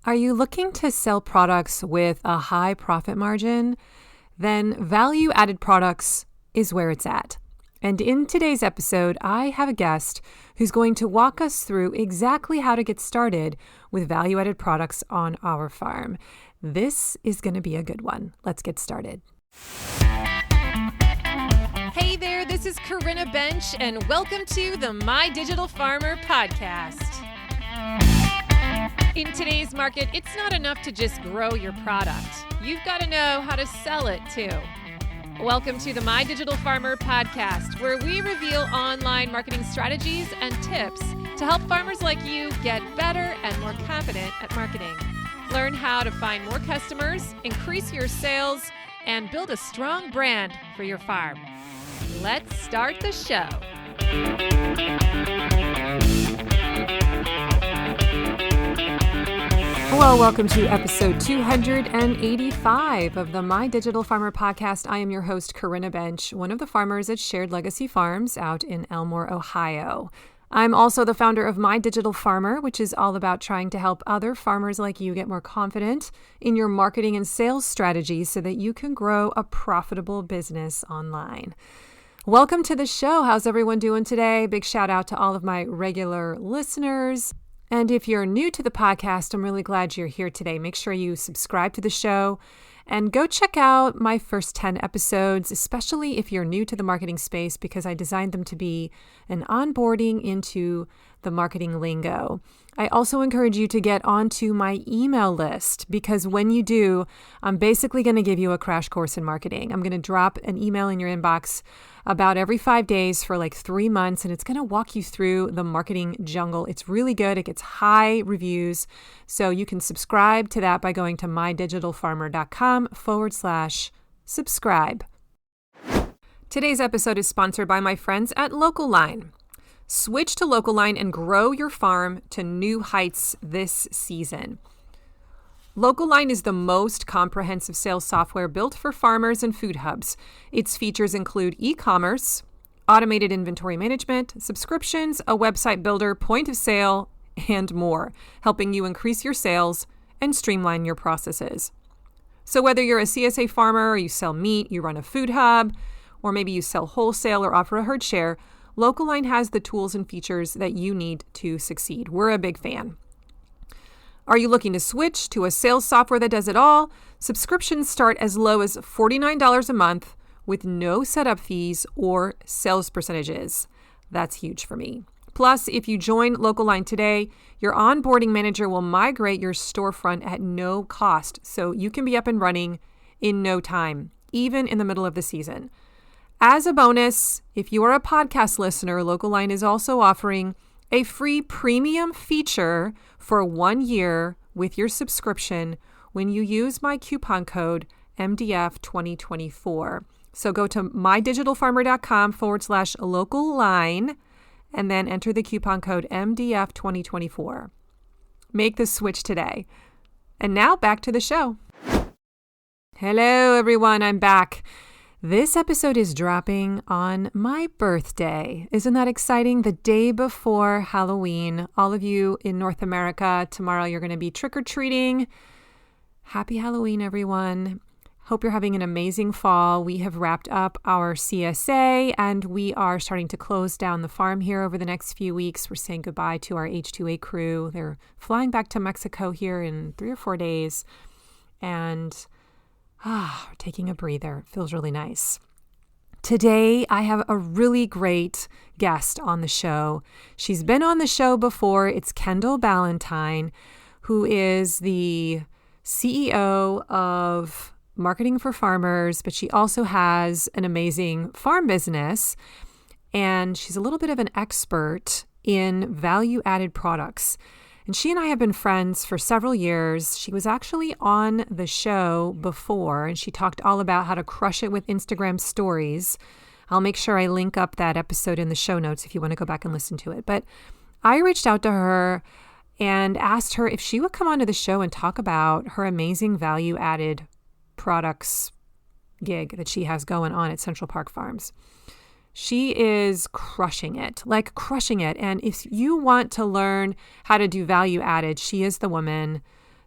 Are you looking to sell products with a high profit margin? Then value-added products is where it's at. And in today's episode, I have a guest who's going to walk us through exactly how to get started with value-added products on our farm. This is going to be a good one. Let's get started. Hey there, this is Corinna Bench, and welcome to the My Digital Farmer podcast. In today's market, it's not enough to just grow your product. You've got to know how to sell it too. Welcome to the My Digital Farmer podcast, where we reveal online marketing strategies and tips to help farmers like you get better and more confident at marketing. Learn how to find more customers, increase your sales, and build a strong brand for your farm. Let's start the show. Hello, welcome to episode 285 of the My Digital Farmer podcast. I am your host, Corinna Bench, one of the farmers at Shared Legacy Farms out in Elmore, Ohio. I'm also the founder of My Digital Farmer, which is all about trying to help other farmers like you get more confident in your marketing and sales strategies so that you can grow a profitable business online. Welcome to the show. How's everyone doing today? Big shout out to all of my regular listeners. And if you're new to the podcast, I'm really glad you're here today. Make sure you subscribe to the show and go check out my first 10 episodes, especially if you're new to the marketing space, because I designed them to be an onboarding into the marketing lingo. I also encourage you to get onto my email list, because when you do, I'm basically going to give you a crash course in marketing. I'm going to drop an email in your inbox about every 5 days for like 3 months, and it's going to walk you through the marketing jungle. It's really good. It gets high reviews. So you can subscribe to that by going to mydigitalfarmer.com/subscribe. Today's episode is sponsored by my friends at Local Line. Switch to Local Line and grow your farm to new heights this season. Local Line is the most comprehensive sales software built for farmers and food hubs. Its features include e-commerce, automated inventory management, subscriptions, a website builder, point of sale, and more, helping you increase your sales and streamline your processes. So whether you're a CSA farmer or you sell meat, you run a food hub, or maybe you sell wholesale or offer a herd share, Local Line has the tools and features that you need to succeed. We're a big fan. Are you looking to switch to a sales software that does it all? Subscriptions start as low as $49 a month with no setup fees or sales percentages. That's huge for me. Plus, if you join Local Line today, your onboarding manager will migrate your storefront at no cost, so you can be up and running in no time, even in the middle of the season. As a bonus, if you are a podcast listener, Local Line is also offering a free premium feature for 1 year with your subscription when you use my coupon code MDF2024. So go to mydigitalfarmer.com/local line and then enter the coupon code MDF2024. Make the switch today. And now back to the show. Hello, everyone. I'm back. This episode is dropping on my birthday. Isn't that exciting? The day before Halloween. All of you in North America, tomorrow you're going to be trick-or-treating. Happy Halloween, everyone. Hope you're having an amazing fall. We have wrapped up our CSA and we are starting to close down the farm here over the next few weeks. We're saying goodbye to our H2A crew. They're flying back to Mexico here in 3 or 4 days. And we're taking a breather. It feels really nice. Today, I have a really great guest on the show. She's been on the show before. It's Kendall Ballantine, who is the CEO of Marketing for Farmers, but she also has an amazing farm business. And she's a little bit of an expert in value-added products. And she and I have been friends for several years. She was actually on the show before, and she talked all about how to crush it with Instagram stories. I'll make sure I link up that episode in the show notes if you want to go back and listen to it. But I reached out to her and asked her if she would come onto the show and talk about her amazing value-added products gig that she has going on at Central Park Farms. She is crushing it. And if you want to learn how to do value added, she is the woman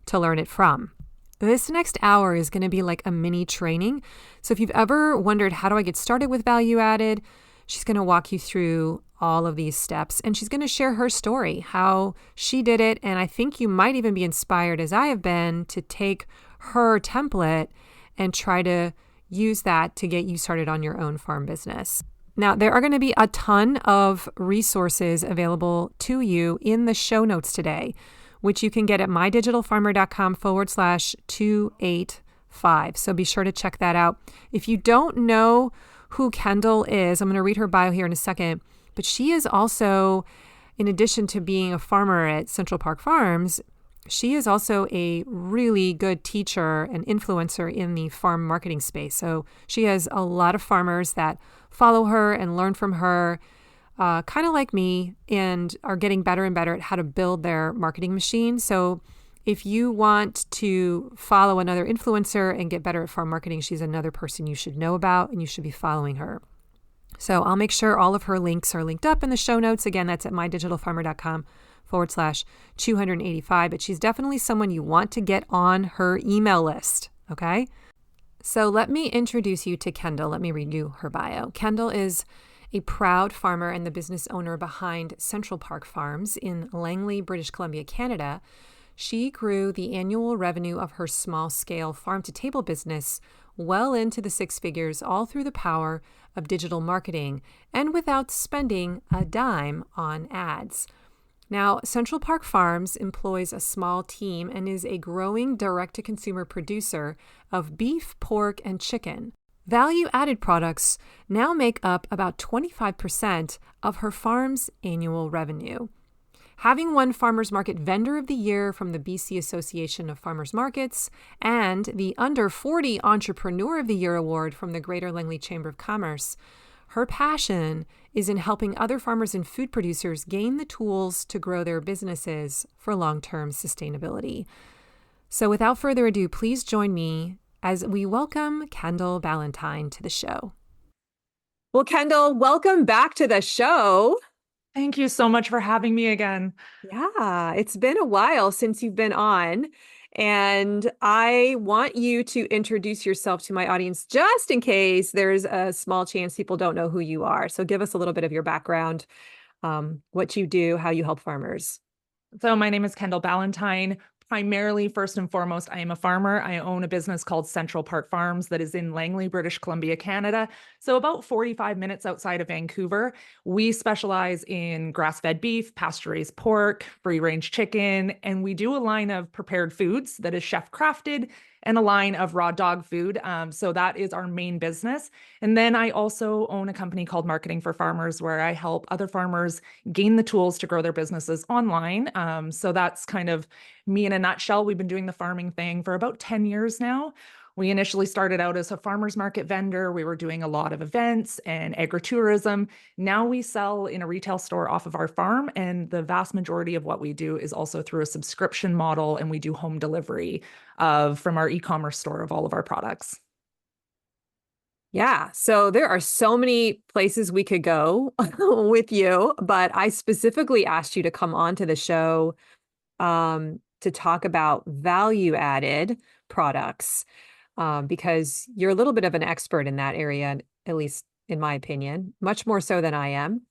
to learn it from. This next hour is going to be like a mini training. So if you've ever wondered, how do I get started with value added? She's going to walk you through all of these steps, and she's going to share her story, how she did it. And I think you might even be inspired, as I have been, to take her template and try to use that to get you started on your own farm business. Now, there are going to be a ton of resources available to you in the show notes today, which you can get at mydigitalfarmer.com/285. So be sure to check that out. If you don't know who Kendall is, I'm going to read her bio here in a second, but she is also, in addition to being a farmer at Central Park Farms, she is also a really good teacher and influencer in the farm marketing space. So she has a lot of farmers that follow her and learn from her, kind of like me, and are getting better and better at how to build their marketing machine. So if you want to follow another influencer and get better at farm marketing, she's another person you should know about, and you should be following her. So I'll make sure all of her links are linked up in the show notes. Again, that's at mydigitalfarmer.com/285. But she's definitely someone you want to get on her email list. Okay. So let me introduce you to Kendall. Let me read you her bio. Kendall is a proud farmer and the business owner behind Central Park Farms in Langley, British Columbia, Canada. She grew the annual revenue of her small-scale farm-to-table business well into the six figures, all through the power of digital marketing and without spending a dime on ads. Now, Central Park Farms employs a small team and is a growing direct-to-consumer producer of beef, pork, and chicken. Value-added products now make up about 25% of her farm's annual revenue. Having won Farmers Market Vendor of the Year from the BC Association of Farmers Markets and the Under 40 Entrepreneur of the Year award from the Greater Langley Chamber of Commerce, her passion is in helping other farmers and food producers gain the tools to grow their businesses for long-term sustainability. So without further ado, please join me as we welcome Kendall Ballantine to the show. Well, Kendall, welcome back to the show. Thank you so much for having me again. Yeah, it's been a while since you've been on, and I want you to introduce yourself to my audience just in case there's a small chance people don't know who you are. So give us a little bit of your background, what you do, how you help farmers. So my name is Kendall Ballantine. Primarily, first and foremost, I am a farmer. I own a business called Central Park Farms that is in Langley, British Columbia, Canada. So about 45 minutes outside of Vancouver. We specialize in grass-fed beef, pasture-raised pork, free-range chicken, and we do a line of prepared foods that is chef-crafted and a line of raw dog food. So that is our main business. And then I also own a company called Marketing for Farmers, where I help other farmers gain the tools to grow their businesses online. So that's kind of me in a nutshell. We've been doing the farming thing for about 10 years now. We initially started out as a farmers market vendor. We were doing a lot of events and agritourism. Now we sell in a retail store off of our farm, and the vast majority of what we do is also through a subscription model, and we do home delivery from our e-commerce store of all of our products. Yeah, so there are so many places we could go with you, but I specifically asked you to come on to the show to talk about value-added products. Because you're a little bit of an expert in that area, at least in my opinion, much more so than I am.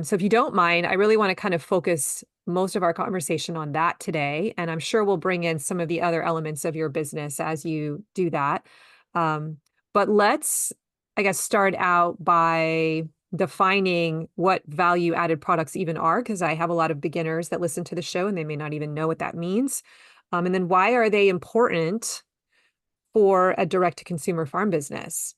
So if you don't mind, I really want to kind of focus most of our conversation on that today. And I'm sure we'll bring in some of the other elements of your business as you do that. But let's, I guess, start out by defining what value-added products even are, because I have a lot of beginners that listen to the show and they may not even know what that means. And then why are they important for a direct-to-consumer farm business?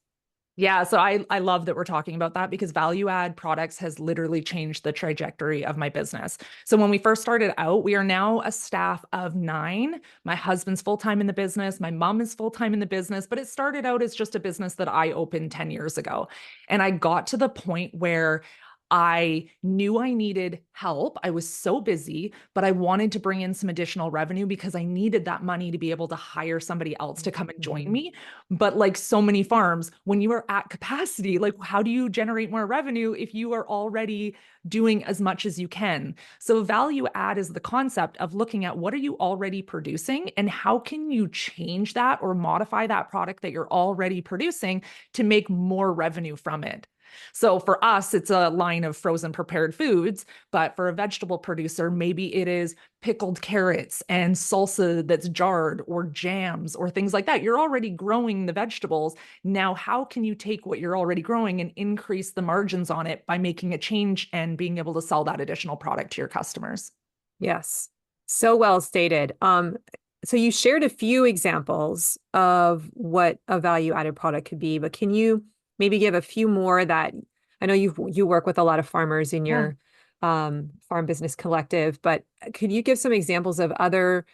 Yeah, so I love that we're talking about that, because value add products has literally changed the trajectory of my business. So when we first started out, we are now a staff of 9. My husband's full-time in the business. My mom is full-time in the business, but it started out as just a business that I opened 10 years ago. And I got to the point where I knew I needed help. I was so busy, but I wanted to bring in some additional revenue because I needed that money to be able to hire somebody else to come and join me. But like so many farms, when you are at capacity, like how do you generate more revenue if you are already doing as much as you can? So value add is the concept of looking at what are you already producing and how can you change that or modify that product that you're already producing to make more revenue from it. So for us, it's a line of frozen prepared foods, but for a vegetable producer, maybe it is pickled carrots and salsa that's jarred or jams or things like that. You're already growing the vegetables. Now, how can you take what you're already growing and increase the margins on it by making a change and being able to sell that additional product to your customers? Yes. So well stated. So you shared a few examples of what a value added product could be, but can you maybe give a few more that I know you work with a lot of farmers in your farm business collective, but could you give some examples of other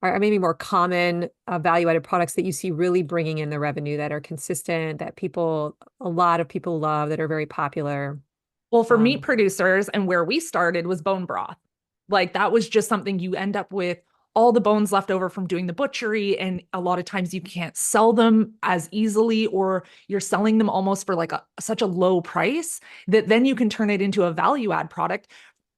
or maybe more common value added products that you see really bringing in the revenue that are consistent, that a lot of people love, that are very popular? Well, for meat producers and where we started was bone broth. Like that was just something you end up with all the bones left over from doing the butchery. And a lot of times you can't sell them as easily, or you're selling them almost for like such a low price that then you can turn it into a value add product.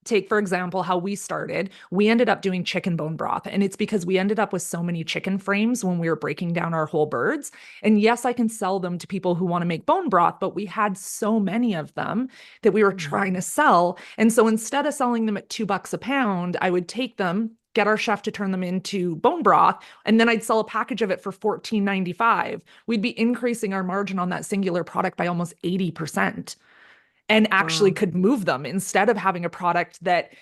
Take, for example, how we started. We ended up doing chicken bone broth, and it's because we ended up with so many chicken frames when we were breaking down our whole birds. And yes, I can sell them to people who want to make bone broth, but we had so many of them that we were trying to sell. And so instead of selling them at $2 a pound, I would take them, get our chef to turn them into bone broth, and then I'd sell a package of it for $14.95. We'd be increasing our margin on that singular product by almost 80%. And actually could move them instead of having a product that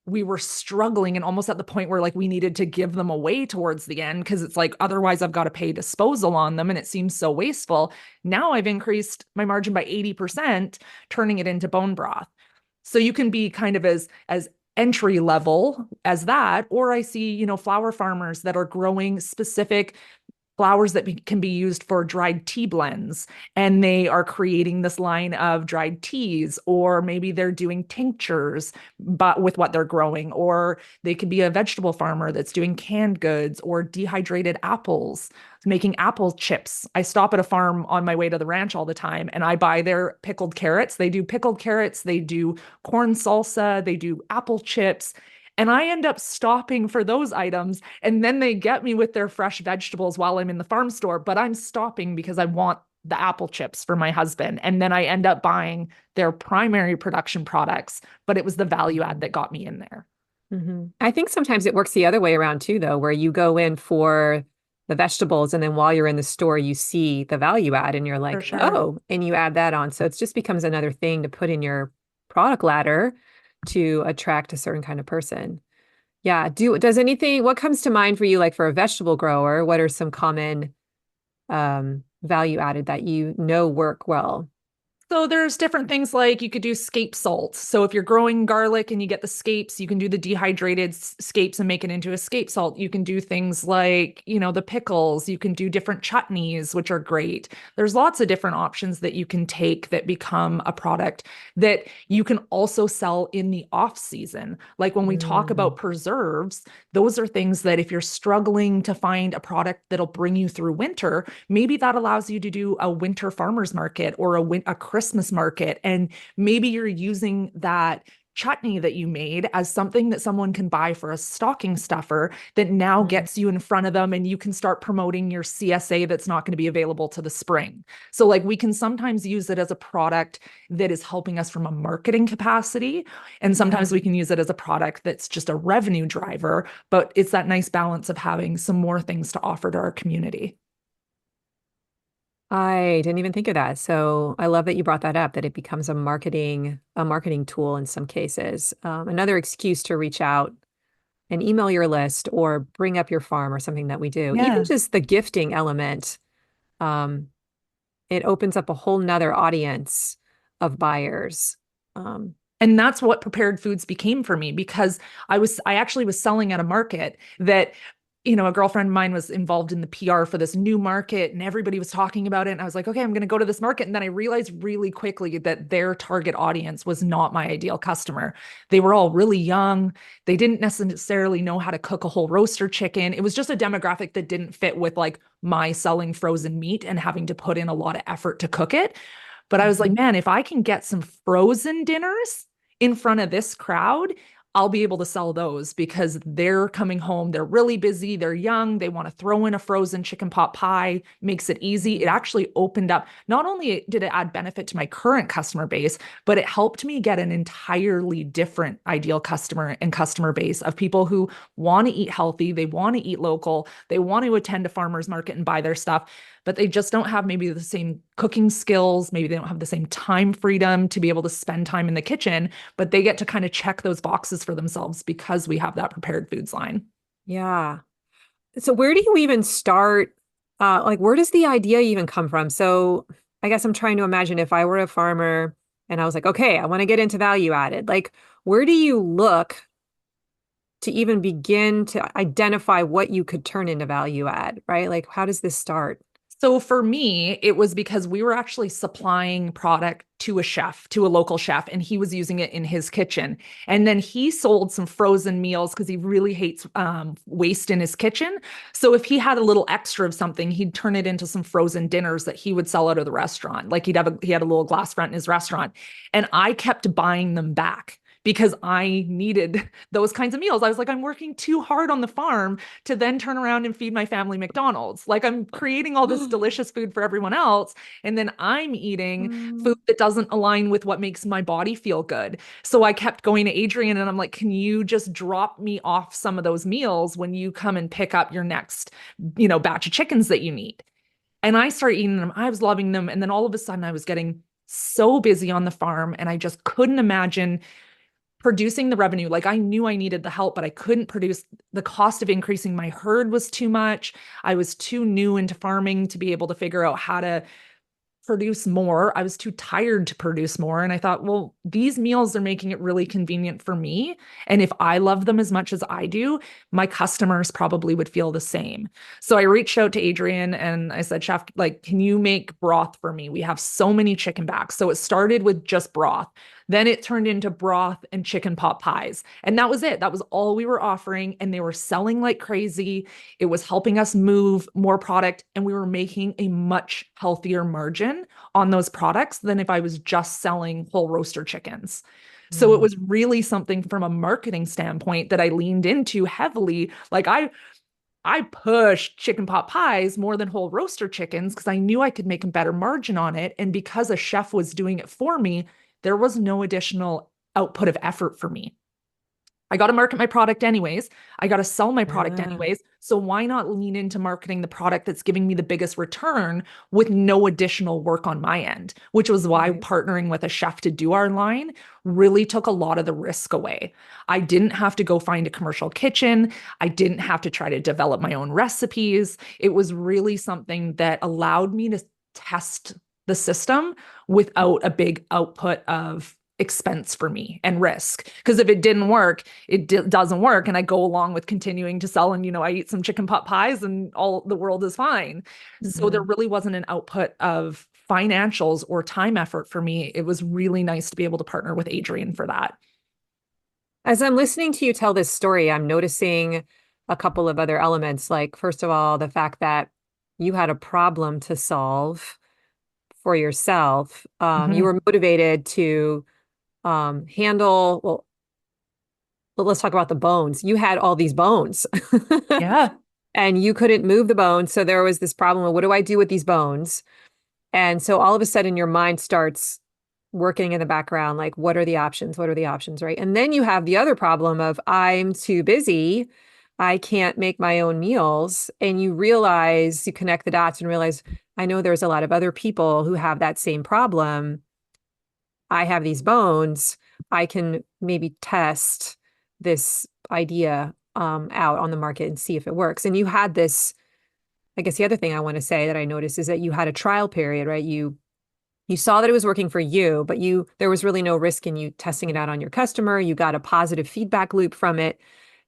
we were struggling and almost at the point where like we needed to give them away towards the end because it's like otherwise I've got to pay disposal on them and it seems so wasteful. Now I've increased my margin by 80%, turning it into bone broth. So you can be kind of as entry level as that, or I see, flower farmers that are growing specific flowers that can be used for dried tea blends, and they are creating this line of dried teas, or maybe they're doing tinctures but with what they're growing, or they could be a vegetable farmer that's doing canned goods or dehydrated apples, making apple chips. I stop at a farm on my way to the ranch all the time and I buy their pickled carrots. They do pickled carrots, they do corn salsa, they do apple chips. And I end up stopping for those items. And then they get me with their fresh vegetables while I'm in the farm store. But I'm stopping because I want the apple chips for my husband. And then I end up buying their primary production products. But it was the value add that got me in there. I think sometimes it works the other way around too, though, where you go in for the vegetables and then while you're in the store, you see the value add and you're like, oh, and you add that on. So it just becomes another thing to put in your product ladder to attract a certain kind of person. Yeah. What comes to mind for you, like for a vegetable grower? What are some common value added that work well? So there's different things like you could do scape salt. So if you're growing garlic and you get the scapes, you can do the dehydrated scapes and make it into a scape salt. You can do things like, the pickles. You can do different chutneys, which are great. There's lots of different options that you can take that become a product that you can also sell in the off season. Like when we talk about preserves, those are things that if you're struggling to find a product that'll bring you through winter, maybe that allows you to do a winter farmer's market or a Christmas market. And maybe you're using that chutney that you made as something that someone can buy for a stocking stuffer that now gets you in front of them, and you can start promoting your CSA that's not going to be available to the spring. So like we can sometimes use it as a product that is helping us from a marketing capacity. And sometimes we can use it as a product that's just a revenue driver, but it's that nice balance of having some more things to offer to our community. I didn't even think of that. So I love that you brought that up, that it becomes a marketing tool in some cases. Another excuse to reach out and email your list or bring up your farm or something that we do. Yeah. Even just the gifting element, it opens up a whole nother audience of buyers. And that's what prepared foods became for me, because I actually was selling at a market that a girlfriend of mine was involved in the PR for this new market and everybody was talking about it. And I was like, okay, I'm going to go to this market. And then I realized really quickly that their target audience was not my ideal customer. They were all really young. They didn't necessarily know how to cook a whole roaster chicken. It was just a demographic that didn't fit with like my selling frozen meat and having to put in a lot of effort to cook it. But I was like, man, if I can get some frozen dinners in front of this crowd, I'll be able to sell those because they're coming home. They're really busy. They're young. They want to throw in a frozen chicken pot pie, makes it easy. It actually opened up, not only did it add benefit to my current customer base, but it helped me get an entirely different ideal customer and customer base of people who want to eat healthy. They want to eat local. They want to attend a farmer's market and buy their stuff, but they just don't have maybe the same cooking skills. Maybe they don't have the same time freedom to be able to spend time in the kitchen, but they get to kind of check those boxes for themselves because we have that prepared foods line. Yeah. So where do you even start? Like, where does the idea even come from? So I guess I'm trying to imagine if I were a farmer and I was like, okay, I want to get into value added. Like, where do you look to even begin to identify what you could turn into value add, right? Like, how does this start? So for me, it was because we were actually supplying product to a chef, to a local chef, and he was using it in his kitchen. And then he sold some frozen meals because he really hates waste in his kitchen. So if he had a little extra of something, he'd turn it into some frozen dinners that he would sell out of the restaurant. Like he had a little glass front in his restaurant. And I kept buying them back because I needed those kinds of meals. I was like, I'm working too hard on the farm to then turn around and feed my family McDonald's. Like I'm creating all this delicious food for everyone else. And then I'm eating food that doesn't align with what makes my body feel good. So I kept going to Adrian and I'm like, can you just drop me off some of those meals when you come and pick up your next, batch of chickens that you need? And I started eating them. I was loving them. And then all of a sudden I was getting so busy on the farm and I just couldn't imagine producing the revenue. Like I knew I needed the help, but I couldn't produce. The cost of increasing my herd was too much. I was too new into farming to be able to figure out how to produce more. I was too tired to produce more. And I thought, well, these meals are making it really convenient for me. And if I love them as much as I do, my customers probably would feel the same. So I reached out to Adrian and I said, Chef, like, can you make broth for me? We have so many chicken backs. So it started with just broth. Then it turned into broth and chicken pot pies. And that was it. That was all we were offering. And they were selling like crazy. It was helping us move more product. And we were making a much healthier margin on those products than if I was just selling whole roaster chickens. So it was really something from a marketing standpoint that I leaned into heavily. Like I pushed chicken pot pies more than whole roaster chickens because I knew I could make a better margin on it. And because a chef was doing it for me, there was no additional output of effort for me. I got to market my product anyways. I got to sell my product anyways. So why not lean into marketing the product that's giving me the biggest return with no additional work on my end, which was why partnering with a chef to do our line really took a lot of the risk away. I didn't have to go find a commercial kitchen. I didn't have to try to develop my own recipes. It was really something that allowed me to test the system without a big output of expense for me and risk. Because if it didn't work, it doesn't work. And I go along with continuing to sell and, I eat some chicken pot pies and all the world is fine. So there really wasn't an output of financials or time effort for me. It was really nice to be able to partner with Adrian for that. As I'm listening to you tell this story, I'm noticing a couple of other elements. Like, first of all, the fact that you had a problem to solve for yourself. You were motivated to handle, well, let's talk about the bones. You had all these bones. Yeah. And you couldn't move the bones. So there was this problem of what do I do with these bones? And so all of a sudden your mind starts working in the background, like, what are the options? What are the options, right? And then you have the other problem of I'm too busy. I can't make my own meals. And you connect the dots and realize, I know there's a lot of other people who have that same problem. I have these bones. I can maybe test this idea out on the market and see if it works. And you had this, I guess the other thing I want to say that I noticed is that you had a trial period, right? You saw that it was working for you, but there was really no risk in you testing it out on your customer. You got a positive feedback loop from it.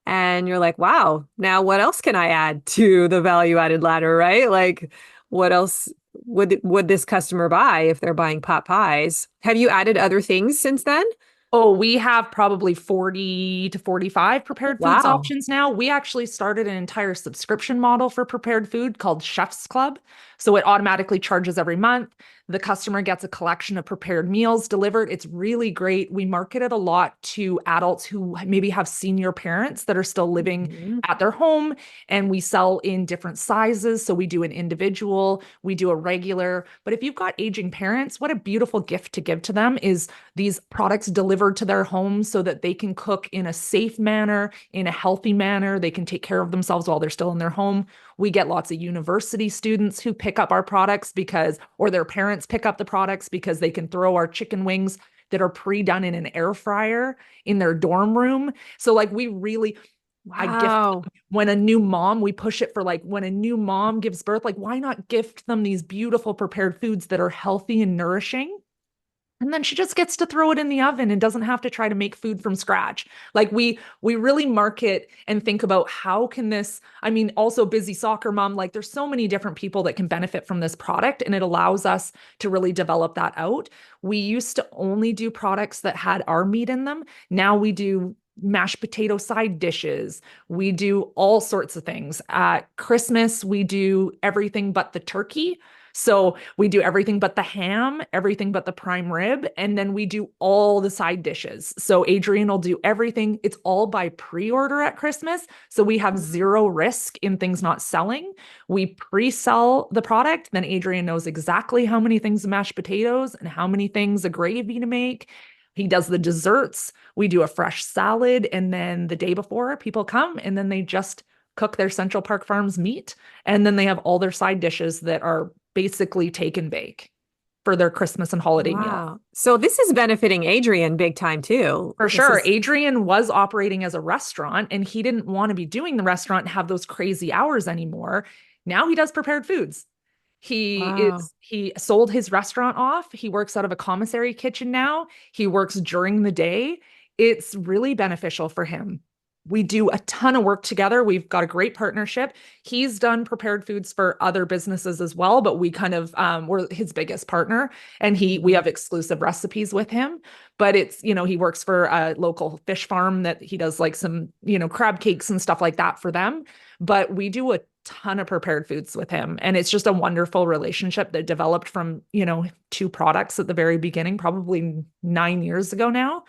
And you're like, wow, now what else can I add to the value added ladder, right? Like, what else would this customer buy if they're buying pot pies? Have you added other things since then? Oh, we have probably 40 to 45 Oh, prepared foods wow. options now. We actually started an entire subscription model for prepared food called Chef's Club. So it automatically charges every month. The customer gets a collection of prepared meals delivered. It's really great. We market it a lot to adults who maybe have senior parents that are still living Mhm. at their home, and we sell in different sizes. So we do an individual, we do a regular. But if you've got aging parents, what a beautiful gift to give to them is these products delivered to their homes so that they can cook in a safe manner, in a healthy manner. They can take care of themselves while they're still in their home. We get lots of university students who pick up our products or their parents pick up the products because they can throw our chicken wings that are pre-done in an air fryer in their dorm room. So like I gift Wow. when a new mom, we push it for like when a new mom gives birth, like why not gift them these beautiful prepared foods that are healthy and nourishing? And then she just gets to throw it in the oven and doesn't have to try to make food from scratch. Like we really market and think about how can this, I mean, also busy soccer mom, like there's so many different people that can benefit from this product, and it allows us to really develop that out. We used to only do products that had our meat in them. Now we do mashed potato side dishes. We do all sorts of things. At Christmas, we do everything but the turkey. So we do everything but the ham, everything but the prime rib, and then we do all the side dishes. So Adrian will do everything. It's all by pre-order at Christmas. So we have zero risk in things not selling. We pre-sell the product. Then Adrian knows exactly how many things of mashed potatoes and how many things of gravy to make. He does the desserts. We do a fresh salad. And then the day before, people come and then they just cook their Central Park Farms meat. And then they have all their side dishes that are basically take and bake for their Christmas and holiday meal. Wow. So this is benefiting Adrian big time too. For This sure. is Adrian was operating as a restaurant and he didn't want to be doing the restaurant and have those crazy hours anymore. Now he does prepared foods. wow. He sold his restaurant off. He works out of a commissary kitchen now. He works during the day. It's really beneficial for him. We do a ton of work together. We've got a great partnership. He's done prepared foods for other businesses as well, but we kind of we're his biggest partner, and we Mhm. have exclusive recipes with him. But it's, he works for a local fish farm that he does like some, crab cakes and stuff like that for them. But we do a ton of prepared foods with him, and it's just a wonderful relationship that developed from, two products at the very beginning, probably 9 years ago now.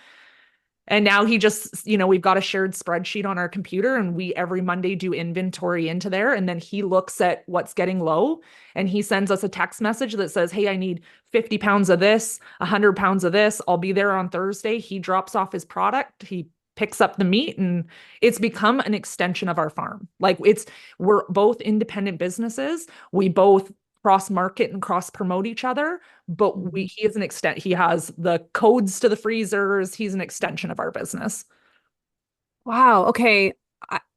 And now he just, we've got a shared spreadsheet on our computer, and we every Monday do inventory into there. And then he looks at what's getting low and he sends us a text message that says, hey, I need 50 pounds of this, 100 pounds of this. I'll be there on Thursday. He drops off his product. He picks up the meat, and it's become an extension of our farm. We're both independent businesses. We both cross market and cross promote each other, but Mhm. he is an extent, he has the codes to the freezers. He's an extension of our business. Wow. Okay.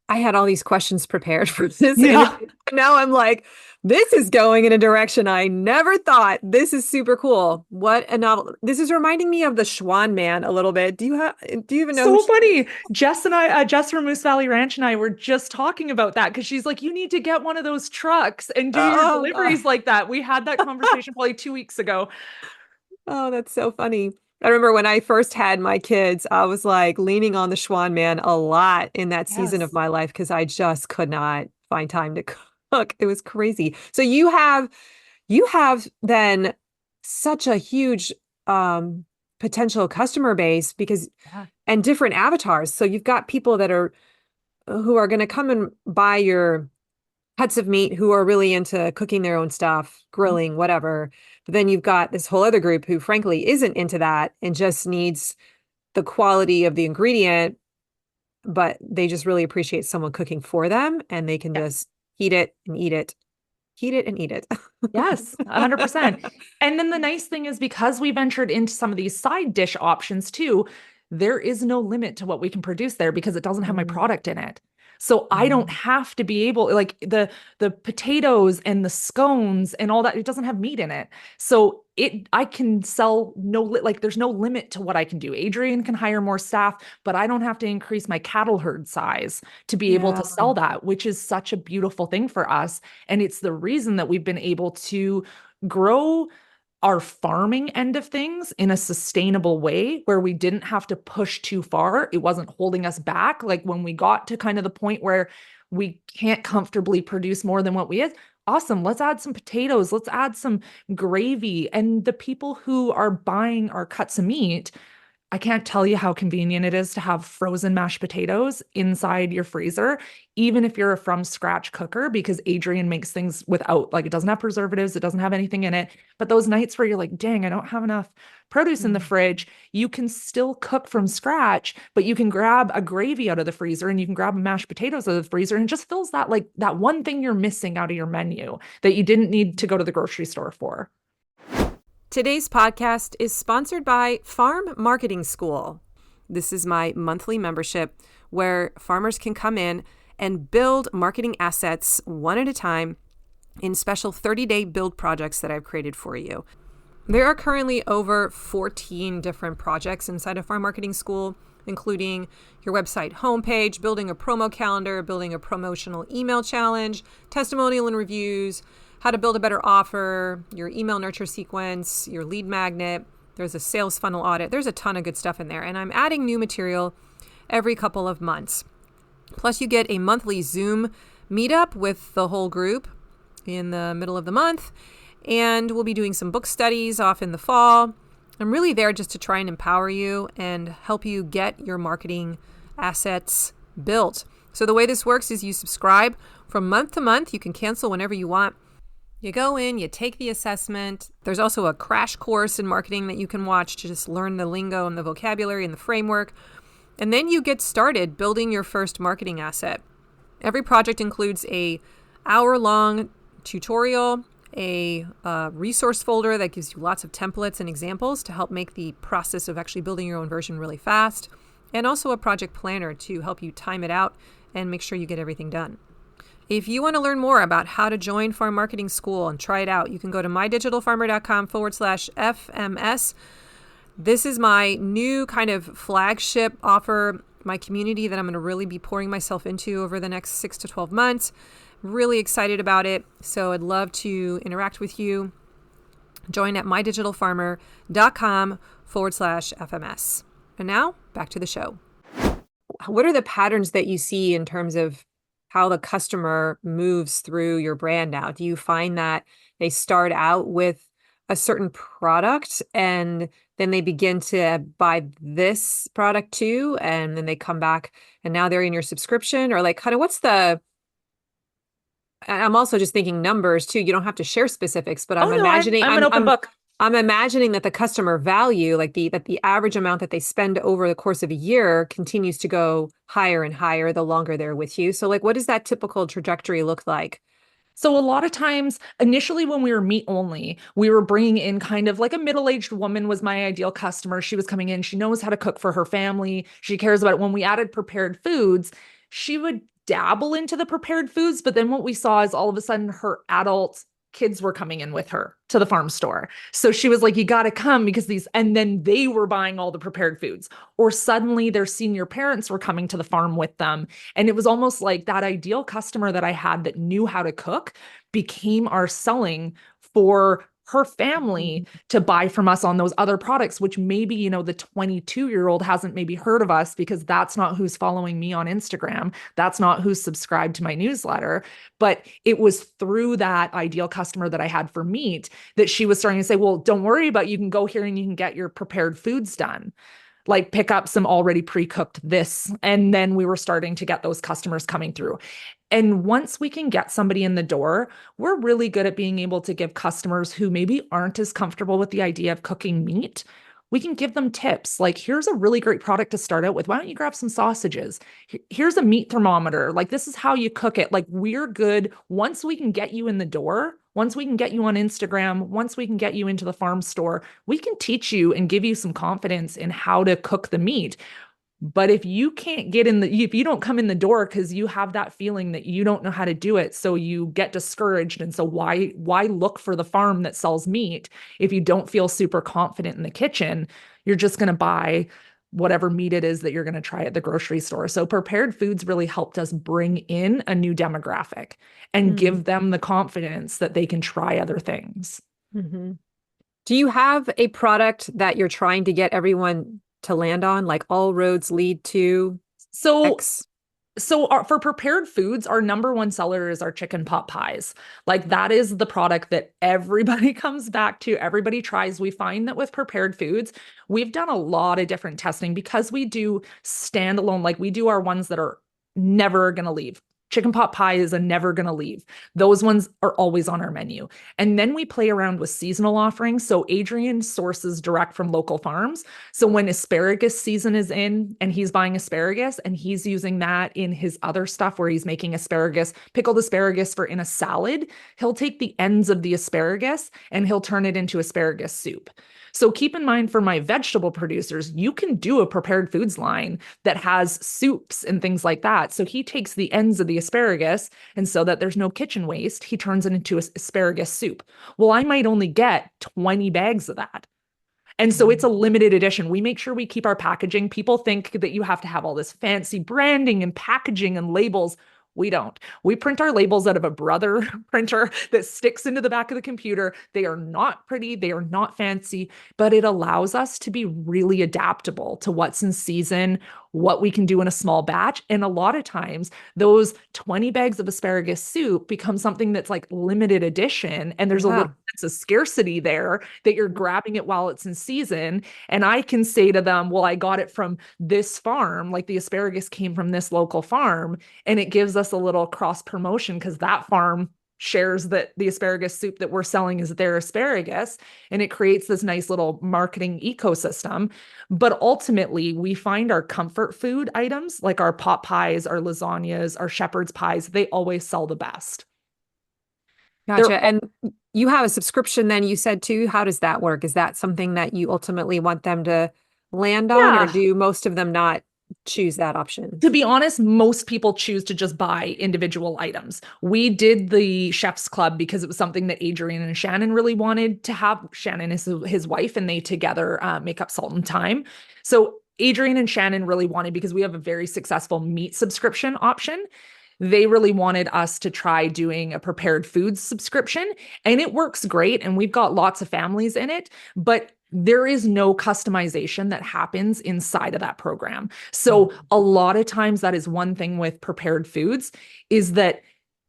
I had all these questions prepared for this Yeah. interview. Now I'm like, this is going in a direction I never thought. This is super cool. What a novel. This is reminding me of the Schwan Man a little bit. Do you even know who So funny. Jess from Moose Valley Ranch and I were just talking about that because she's like, you need to get one of those trucks and do your Oh, God. deliveries like that. We had that conversation probably 2 weeks ago. Oh, that's so funny. I remember when I first had my kids, I was like leaning on the Schwan Man a lot in that season of Yes. my life because I just could not find time to cook. It was crazy. So you have then such a huge potential customer base because Yeah. and different avatars. So you've got people that are who are going to come and buy your cuts of meat who are really into cooking their own stuff, grilling, whatever. But then you've got this whole other group who frankly isn't into that and just needs the quality of the ingredient, but they just really appreciate someone cooking for them and they can Yes. just heat it and eat it, heat it and eat it. Yes, 100%. And then the nice thing is because we ventured into some of these side dish options too, there is no limit to what we can produce there because it doesn't have my Mm, product in it. So I don't have to be able, like the potatoes and the scones and all that, it doesn't have meat in it. So I can sell like there's no limit to what I can do. Adrian can hire more staff, but I don't have to increase my cattle herd size to be able Yeah. to sell that, which is such a beautiful thing for us. And it's the reason that we've been able to grow our farming end of things in a sustainable way where we didn't have to push too far. It wasn't holding us back. Like when we got to kind of the point where we can't comfortably produce more than what we is, awesome. Let's add some potatoes. Let's add some gravy. And the people who are buying our cuts of meat, I can't tell you how convenient it is to have frozen mashed potatoes inside your freezer, even if you're a from scratch cooker, because Adrian makes things without, like, it doesn't have preservatives, it doesn't have anything in it. But those nights where you're like, dang, I don't have enough produce in the fridge, you can still cook from scratch, but you can grab a gravy out of the freezer and you can grab mashed potatoes out of the freezer, and it just fills that, like, that one thing you're missing out of your menu that you didn't need to go to the grocery store for. Today's podcast is sponsored by Farm Marketing School. This is my monthly membership where farmers can come in and build marketing assets one at a time in special 30-day build projects that I've created for you. There are currently over 14 different projects inside of Farm Marketing School, including your website homepage, building a promo calendar, building a promotional email challenge, testimonial and reviews, how to build a better offer, your email nurture sequence, your lead magnet. There's a sales funnel audit. There's a ton of good stuff in there. And I'm adding new material every couple of months. Plus, you get a monthly Zoom meetup with the whole group in the middle of the month. And we'll be doing some book studies off in the fall. I'm really there just to try and empower you and help you get your marketing assets built. So the way this works is you subscribe from month to month. You can cancel whenever you want. You go in, you take the assessment. There's also a crash course in marketing that you can watch to just learn the lingo and the vocabulary and the framework. And then you get started building your first marketing asset. Every project includes a hour-long tutorial, a resource folder that gives you lots of templates and examples to help make the process of actually building your own version really fast, and also a project planner to help you time it out and make sure you get everything done. If you want to learn more about how to join Farm Marketing School and try it out, you can go to mydigitalfarmer.com/FMS. This is my new kind of flagship offer, my community that I'm going to really be pouring myself into over the next 6 to 12 months. Really excited about it. So I'd love to interact with you. Join at mydigitalfarmer.com/FMS. And now back to the show. What are the patterns that you see in terms of how the customer moves through your brand now? Do you find that they start out with a certain product and then they begin to buy this product too, and then they come back and now they're in your subscription? Or like kind of I'm also just thinking numbers too. You don't have to share specifics, but I'm imagining I'm an open book. I'm imagining that the customer value, like the average amount that they spend over the course of a year, continues to go higher and higher the longer they're with you. So like, what does that typical trajectory look like? So a lot of times, initially when we were meat only, we were bringing in kind of like a middle-aged woman was my ideal customer. She was coming in. She knows how to cook for her family. She cares about it. When we added prepared foods, she would dabble into the prepared foods. But then what we saw is all of a sudden her adult kids were coming in with her to the farm store. So she was like, you got to come because and then they were buying all the prepared foods, or suddenly their senior parents were coming to the farm with them. And it was almost like that ideal customer that I had that knew how to cook became our selling for her family to buy from us on those other products, which maybe, the 22-year-old hasn't maybe heard of us because that's not who's following me on Instagram. That's not who's subscribed to my newsletter. But it was through that ideal customer that I had for meat that she was starting to say, well, don't worry about it. You can go here and you can get your prepared foods done. Like pick up some already pre-cooked this. And then we were starting to get those customers coming through. And once we can get somebody in the door, we're really good at being able to give customers who maybe aren't as comfortable with the idea of cooking meat, we can give them tips. Like, here's a really great product to start out with. Why don't you grab some sausages? Here's a meat thermometer. Like, this is how you cook it. Like, we're good. Once we can get you in the door, once we can get you on Instagram, once we can get you into the farm store, we can teach you and give you some confidence in how to cook the meat. But if you can't get in if you don't come in the door because you have that feeling that you don't know how to do it, so you get discouraged. And so why look for the farm that sells meat if you don't feel super confident in the kitchen? You're just going to buy whatever meat it is that you're going to try at the grocery store. So prepared foods really helped us bring in a new demographic and Mm. give them the confidence that they can try other things. Mm-hmm. Do you have a product that you're trying to get everyone to land on, like all roads lead to So X? for prepared foods, our number one seller is our chicken pot pies. Like that is the product that everybody comes back to, everybody tries. We find that with prepared foods, we've done a lot of different testing because we do standalone, like we do our ones that are never going to leave. Chicken pot pie is a never going to leave. Those ones are always on our menu. And then we play around with seasonal offerings. So Adrian sources direct from local farms. So when asparagus season is in and he's buying asparagus and he's using that in his other stuff where he's making asparagus, pickled asparagus for in a salad, he'll take the ends of the asparagus and he'll turn it into asparagus soup. So keep in mind for my vegetable producers, you can do a prepared foods line that has soups and things like that. So he takes the ends of the asparagus and so that there's no kitchen waste, he turns it into asparagus soup. Well, I might only get 20 bags of that. And so it's a limited edition. We make sure we keep our packaging. People think that you have to have all this fancy branding and packaging and labels. We don't. We print our labels out of a Brother printer that sticks into the back of the computer. They are not pretty, they are not fancy, but it allows us to be really adaptable to what's in season, what we can do in a small batch. And a lot of times, those 20 bags of asparagus soup become something that's like limited edition. And there's a little sense of scarcity there that you're grabbing it while it's in season. And I can say to them, well, I got it from this farm, like the asparagus came from this local farm. And it gives us a little cross promotion because that farm shares that the asparagus soup that we're selling is their asparagus, and it creates this nice little marketing ecosystem. But ultimately, we find our comfort food items like our pot pies, our lasagnas, our shepherd's pies, they always sell the best. Gotcha. And you have a subscription then you said too. How does that work? Is that something that you ultimately want them to land on, or do most of them not choose that option? To be honest, most people choose to just buy individual items. We did the Chef's Club because it was something that Adrian and Shannon really wanted to have. Shannon is his wife, and they together make up Salt and Thyme. So Adrian and Shannon really wanted, because we have a very successful meat subscription option, they really wanted us to try doing a prepared foods subscription, and it works great. And we've got lots of families in it, but there is no customization that happens inside of that program. So a lot of times that is one thing with prepared foods is that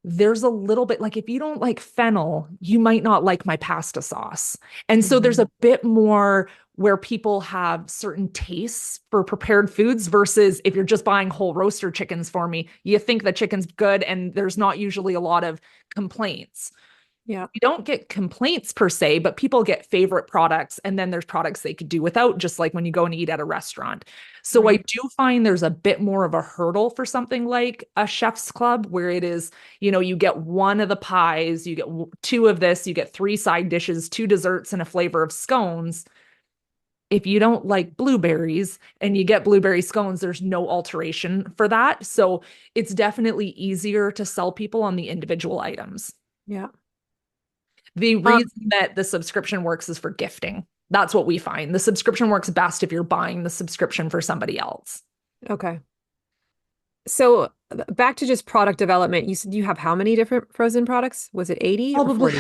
there's a little bit like, if you don't like fennel, you might not like my pasta sauce. And so there's a bit more where people have certain tastes for prepared foods versus if you're just buying whole roaster chickens for me, you think the chicken's good and there's not usually a lot of complaints. Yeah. You don't get complaints per se, but people get favorite products. And then there's products they could do without, just like when you go and eat at a restaurant. So Right. I do find there's a bit more of a hurdle for something like a Chef's Club, where it is, you get one of the pies, you get two of this, you get 3 side dishes, 2 desserts, and a flavor of scones. If you don't like blueberries and you get blueberry scones, there's no alteration for that. So it's definitely easier to sell people on the individual items. Yeah. The reason that the subscription works is for gifting. That's what we find. The subscription works best if you're buying the subscription for somebody else. Okay. So back to just product development. You said you have how many different frozen products? Was it 80 or 40?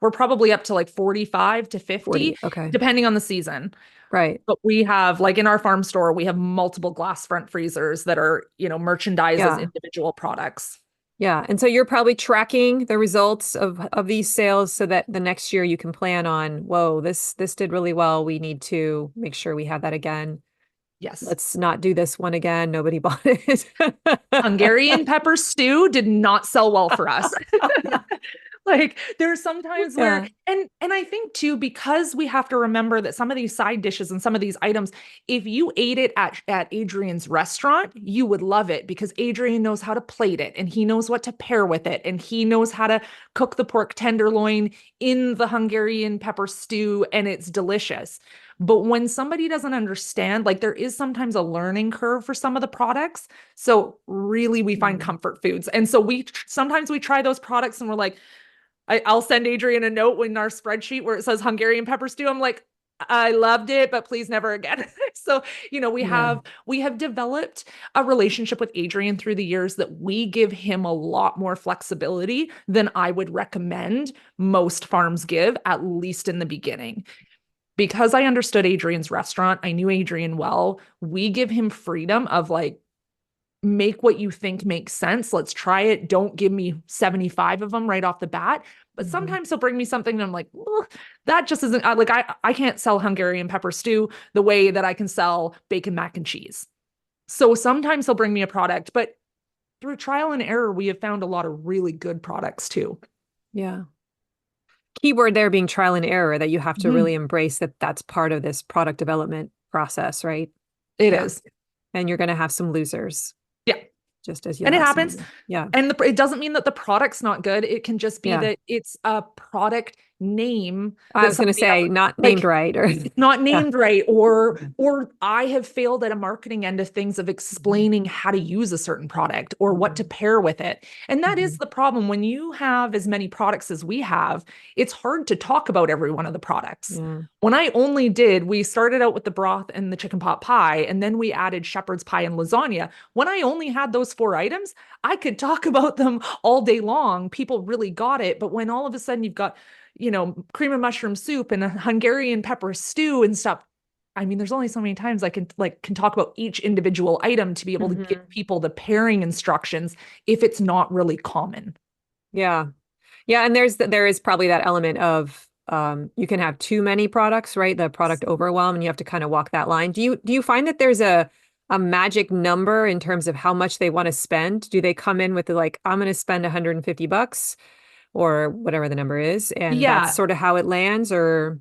We're probably up to like 45 to 50, 40. Okay. depending on the season. Right. But we have, like in our farm store, we have multiple glass front freezers that are, merchandised as individual products. Yeah. And so you're probably tracking the results of these sales so that the next year you can plan on, whoa, this did really well. We need to make sure we have that again. Yes. Let's not do this one again. Nobody bought it. Hungarian pepper stew did not sell well for us. Like there's sometimes where, and I think too, because we have to remember that some of these side dishes and some of these items, if you ate it at Adrian's restaurant, you would love it because Adrian knows how to plate it and he knows what to pair with it. And he knows how to cook the pork tenderloin in the Hungarian pepper stew, and it's delicious. But when somebody doesn't understand, like there is sometimes a learning curve for some of the products. So really we find comfort foods. And so sometimes we try those products and we're like, I'll send Adrian a note in our spreadsheet where it says Hungarian pepper stew. I'm like, I loved it, but please never again. So, we have developed a relationship with Adrian through the years that we give him a lot more flexibility than I would recommend most farms give, at least in the beginning. Because I understood Adrian's restaurant, I knew Adrian well. We give him freedom of like, make what you think makes sense. Let's try it. Don't give me 75 of them right off the bat. But sometimes he'll bring me something and I'm like, that just isn't like, I can't sell Hungarian pepper stew the way that I can sell bacon mac and cheese. So sometimes he'll bring me a product, but through trial and error, we have found a lot of really good products too. Yeah. Keyword there being trial and error, that you have to really embrace that that's part of this product development process, right? It is. And you're going to have some losers. Yeah. Just as you and it happens. Yeah. And it doesn't mean that the product's not good. It can just be that it's a product name. I was going to say not named right, or not named right, or I have failed at a marketing end of things of explaining how to use a certain product or what to pair with it. And that is the problem. When you have as many products as we have, it's hard to talk about every one of the products. When we started out with the broth and the chicken pot pie, and then we added shepherd's pie and lasagna. When I only had those 4 items, I could talk about them all day long. People really got it. But when all of a sudden you've got cream and mushroom soup and a Hungarian pepper stew and stuff. I mean, there's only so many times I can talk about each individual item to be able to give people the pairing instructions if it's not really common. Yeah. Yeah. And there is probably that element of, you can have too many products, right? The product overwhelm, and you have to kind of walk that line. Do you find that there's a magic number in terms of how much they want to spend? Do they come in with I'm going to spend $150? Or whatever the number is, and that's sort of how it lands? Or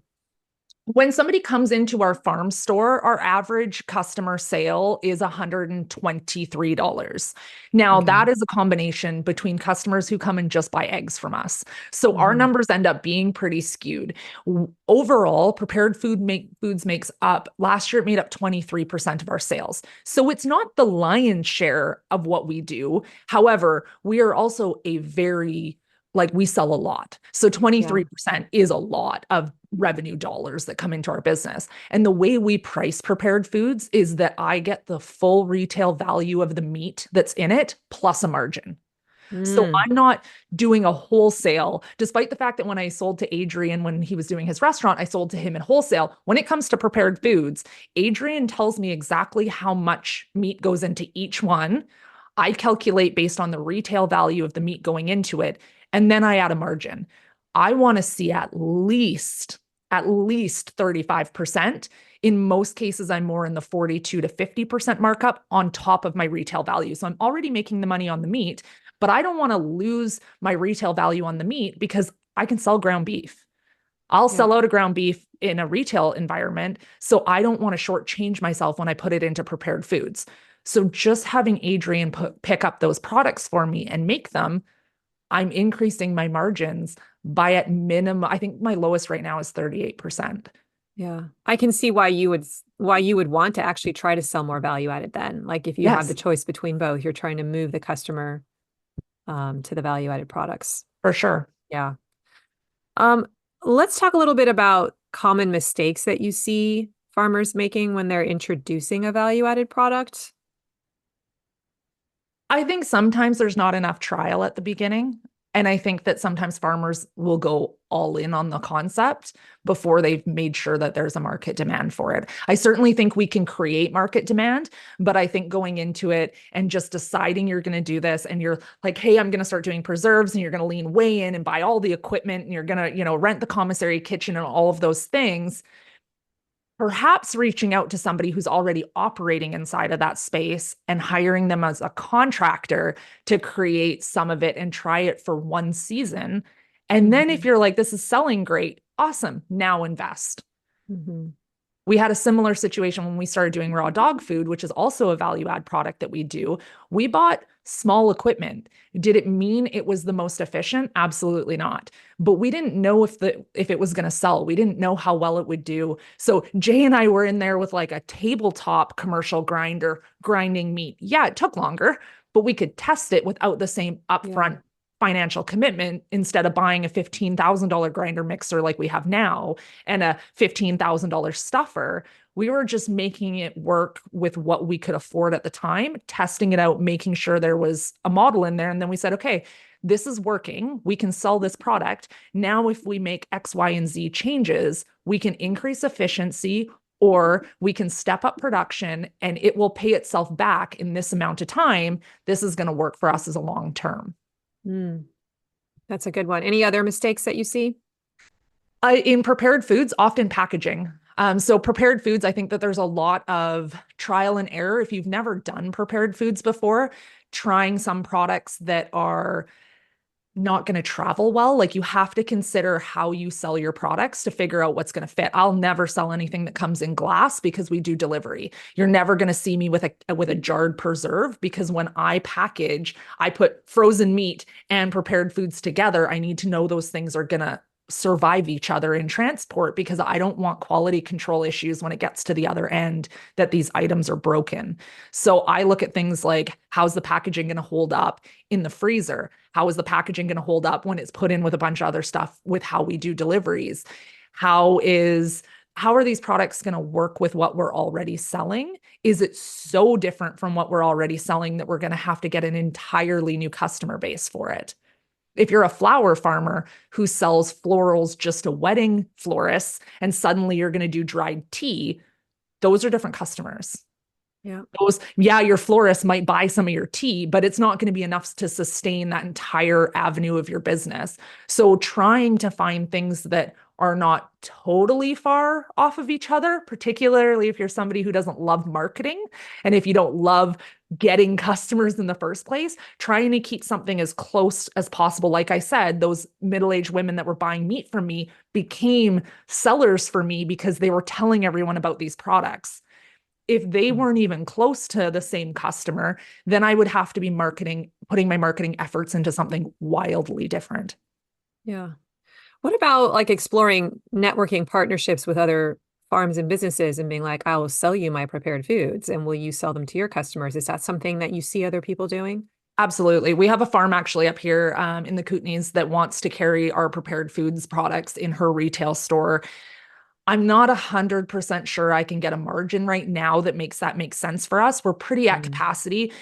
when somebody comes into our farm store, our average customer sale is $123. Now, that is a combination between customers who come and just buy eggs from us. So our numbers end up being pretty skewed. Overall, prepared foods makes up, last year it made up 23% of our sales. So it's not the lion's share of what we do. However, we are also we sell a lot. So 23% is a lot of revenue dollars that come into our business. And the way we price prepared foods is that I get the full retail value of the meat that's in it plus a margin. So I'm not doing a wholesale, despite the fact that when I sold to Adrian, when he was doing his restaurant, I sold to him in wholesale. When it comes to prepared foods, Adrian tells me exactly how much meat goes into each one. I calculate based on the retail value of the meat going into it. And then I add a margin. I want to see at least 35%. In most cases, I'm more in the 42 to 50% markup on top of my retail value. So I'm already making the money on the meat, but I don't want to lose my retail value on the meat because I can sell ground beef. I'll sell out a ground beef in a retail environment. So I don't want to shortchange myself when I put it into prepared foods. So just having Adrian pick up those products for me and make them, I'm increasing my margins by at minimum. I think my lowest right now is 38%. Yeah. I can see why you would want to actually try to sell more value added then. Like if you have the choice between both, you're trying to move the customer to the value added products. For sure. Yeah. Let's talk a little bit about common mistakes that you see farmers making when they're introducing a value added product. I think sometimes there's not enough trial at the beginning. And I think that sometimes farmers will go all in on the concept before they've made sure that there's a market demand for it. I certainly think we can create market demand, but I think going into it and just deciding you're going to do this and you're like, hey, I'm going to start doing preserves, and you're going to lean way in and buy all the equipment, and you're going to, rent the commissary kitchen and all of those things. Perhaps reaching out to somebody who's already operating inside of that space and hiring them as a contractor to create some of it and try it for one season. And then if you're like, this is selling great, awesome, now invest. We had a similar situation when we started doing raw dog food, which is also a value add product that we do. We bought small equipment. Did it mean it was the most efficient? Absolutely not. But we didn't know if it was going to sell. We didn't know how well it would do. So Jay and I were in there with like a tabletop commercial grinder grinding meat. Yeah, it took longer, but we could test it without the same upfront financial commitment instead of buying a $15,000 grinder mixer like we have now and a $15,000 stuffer. We were just making it work with what we could afford at the time, testing it out, making sure there was a model in there. And then we said, okay, this is working. We can sell this product. Now, if we make X, Y, and Z changes, we can increase efficiency or we can step up production and it will pay itself back in this amount of time. This is going to work for us as a long term. That's a good one. Any other mistakes that you see? In prepared foods, often packaging. So prepared foods, I think that there's a lot of trial and error. If you've never done prepared foods before, trying some products that are not going to travel well, like you have to consider how you sell your products to figure out what's going to fit. I'll never sell anything that comes in glass because we do delivery. You're never going to see me with a jarred preserve because when I package, I put frozen meat and prepared foods together. I need to know those things are going to survive each other in transport because I don't want quality control issues when it gets to the other end that these items are broken. So I look at things like, how's the packaging going to hold up in the freezer? How is the packaging going to hold up when it's put in with a bunch of other stuff with how we do deliveries? How are these products going to work with what we're already selling? Is it so different from what we're already selling that we're going to have to get an entirely new customer base for it? If you're a flower farmer who sells florals just to wedding florists and suddenly you're going to do dried tea, those are different customers. Your florist might buy some of your tea, but it's not going to be enough to sustain that entire avenue of your business. So trying to find things that are not totally far off of each other, particularly if you're somebody who doesn't love marketing and if you don't love getting customers in the first place, trying to keep something as close as possible. Like I said, those middle-aged women that were buying meat from me became sellers for me because they were telling everyone about these products. If they weren't even close to the same customer, then I would have to be putting my marketing efforts into something wildly different. Yeah. What about like exploring networking partnerships with other farms and businesses and being like, I will sell you my prepared foods and will you sell them to your customers? Is that something that you see other people doing? Absolutely. We have a farm actually up here in the Kootenays that wants to carry our prepared foods products in her retail store. I'm not 100% sure I can get a margin right now that makes sense for us. We're pretty at capacity.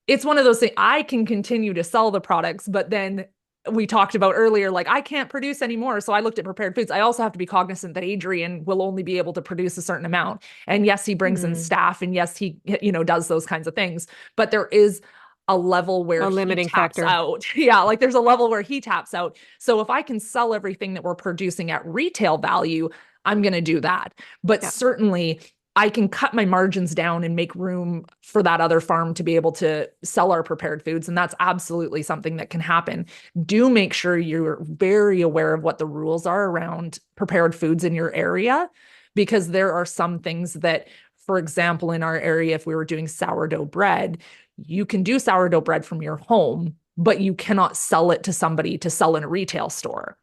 It's one of those things, I can continue to sell the products, but then we talked about earlier, like I can't produce anymore. So I looked at prepared foods. I also have to be cognizant that Adrian will only be able to produce a certain amount. And yes, he brings in staff and yes, he, does those kinds of things, but there is a level where a limiting he taps factor out. Yeah, like there's a level where he taps out. So if I can sell everything that we're producing at retail value, I'm going to do that. But certainly I can cut my margins down and make room for that other farm to be able to sell our prepared foods. And that's absolutely something that can happen. Do make sure you're very aware of what the rules are around prepared foods in your area, because there are some things that, for example, in our area, if we were doing sourdough bread, you can do sourdough bread from your home, but you cannot sell it to somebody to sell in a retail store.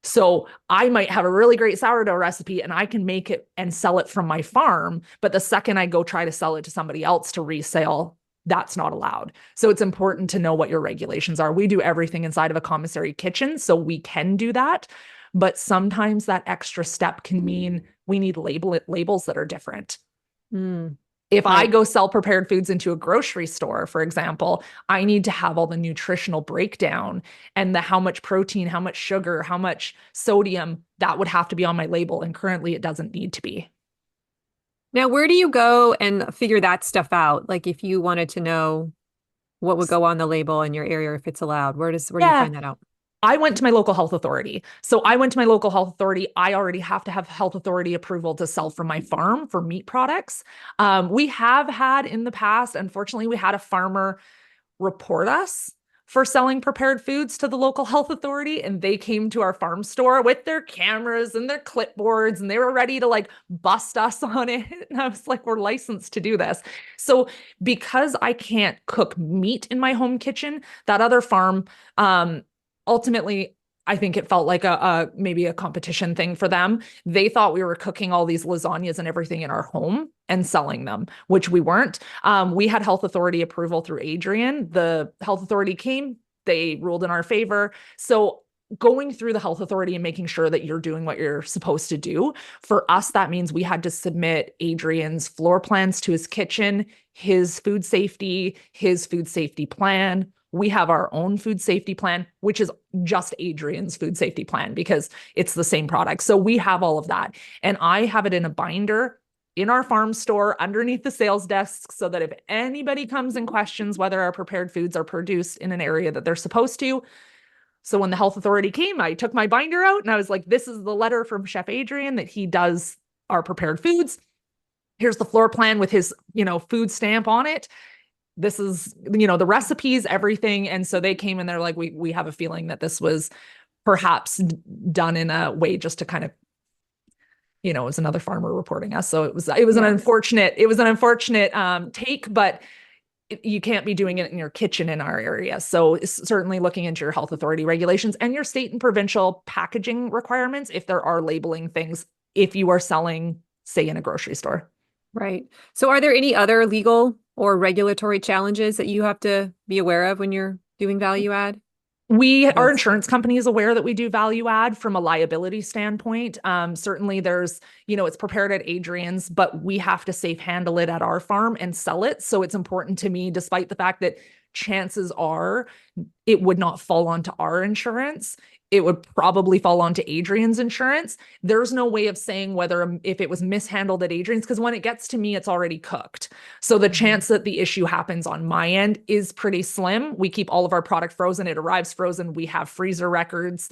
So I might have a really great sourdough recipe and I can make it and sell it from my farm. But the second I go try to sell it to somebody else to resale, that's not allowed. So it's important to know what your regulations are. We do everything inside of a commissary kitchen, so we can do that. But sometimes that extra step can mean we need labels that are different. If I go sell prepared foods into a grocery store, for example, I need to have all the nutritional breakdown and how much protein, how much sugar, how much sodium, that would have to be on my label. And currently it doesn't need to be. Now, where do you go and figure that stuff out? Like if you wanted to know what would go on the label in your area, if it's allowed, where do you find that out? I went to my local health authority. So I went to my local health authority. I already have to have health authority approval to sell from my farm for meat products. We have had in the past, unfortunately, we had a farmer report us for selling prepared foods to the local health authority, and they came to our farm store with their cameras and their clipboards, and they were ready to like bust us on it. And I was like, we're licensed to do this. So because I can't cook meat in my home kitchen, that other farm, ultimately, I think it felt like maybe a competition thing for them. They thought we were cooking all these lasagnas and everything in our home and selling them, which we weren't. We had health authority approval through Adrian. The health authority came, they ruled in our favor. So going through the health authority and making sure that you're doing what you're supposed to do, for us, that means we had to submit Adrian's floor plans to his kitchen, his food safety plan. We have our own food safety plan, which is just Adrian's food safety plan because it's the same product. So we have all of that. And I have it in a binder in our farm store underneath the sales desk so that if anybody comes and questions whether our prepared foods are produced in an area that they're supposed to. So when the health authority came, I took my binder out and I was like, this is the letter from Chef Adrian that he does our prepared foods. Here's the floor plan with his, food stamp on it. This is, the recipes, everything. And so they came and they're like, we have a feeling that this was perhaps done in a way just to kind of, it was another farmer reporting us. So it was an unfortunate take, but you can't be doing it in your kitchen in our area. So certainly looking into your health authority regulations and your state and provincial packaging requirements, if there are labeling things, if you are selling, say, in a grocery store. Right. So are there any other legal or regulatory challenges that you have to be aware of when you're doing value add? Our insurance company is aware that we do value add from a liability standpoint. Certainly there's, it's prepared at Adrian's, but we have to safe handle it at our farm and sell it. So it's important to me, despite the fact that chances are it would not fall onto our insurance. It would probably fall onto Adrian's insurance. There's no way of saying if it was mishandled at Adrian's, because when it gets to me, it's already cooked. So the chance that the issue happens on my end is pretty slim. We keep all of our product frozen. It arrives frozen. We have freezer records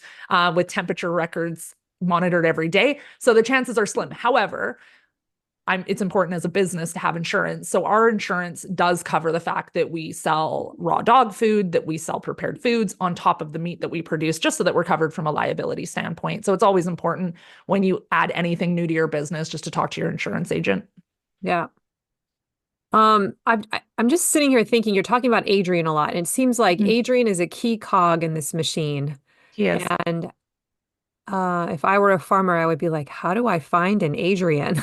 with temperature records monitored every day. So the chances are slim. However, it's important as a business to have insurance. So our insurance does cover the fact that we sell raw dog food, that we sell prepared foods on top of the meat that we produce, just so that we're covered from a liability standpoint. So it's always important when you add anything new to your business, just to talk to your insurance agent. Yeah. I'm just sitting here thinking, you're talking about Adrian a lot. And it seems like Adrian is a key cog in this machine. Yes. And if I were a farmer, I would be like, how do I find an Adrian?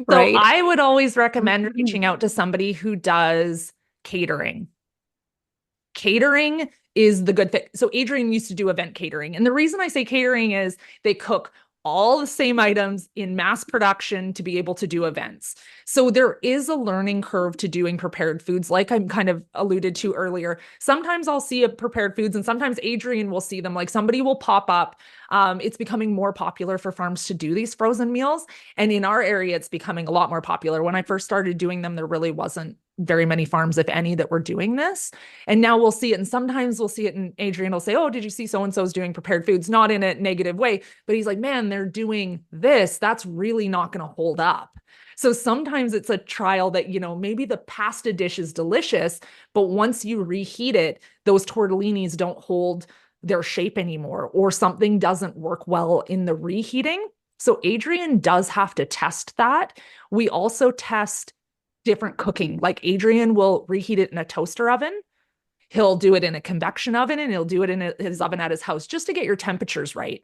Right? So I would always recommend reaching out to somebody who does catering. Catering is the good fit. So Adrian used to do event catering. And the reason I say catering is they cook all the same items in mass production to be able to do events. So there is a learning curve to doing prepared foods, like I'm kind of alluded to earlier. Sometimes I'll see a prepared foods and sometimes Adrian will see them, like somebody will pop up. It's becoming more popular for farms to do these frozen meals. And in our area, it's becoming a lot more popular. When I first started doing them, there really wasn't very many farms, if any, that were doing this. And now we'll see it. And sometimes we'll see it and Adrian will say, oh, did you see so-and-so's doing prepared foods? Not in a negative way, but he's like, man, they're doing this. That's really not going to hold up. So sometimes it's a trial that, maybe the pasta dish is delicious, but once you reheat it, those tortellinis don't hold their shape anymore, or something doesn't work well in the reheating. So Adrian does have to test that. We also test different cooking. Like Adrian will reheat it in a toaster oven. He'll do it in a convection oven, and he'll do it in his oven at his house just to get your temperatures right.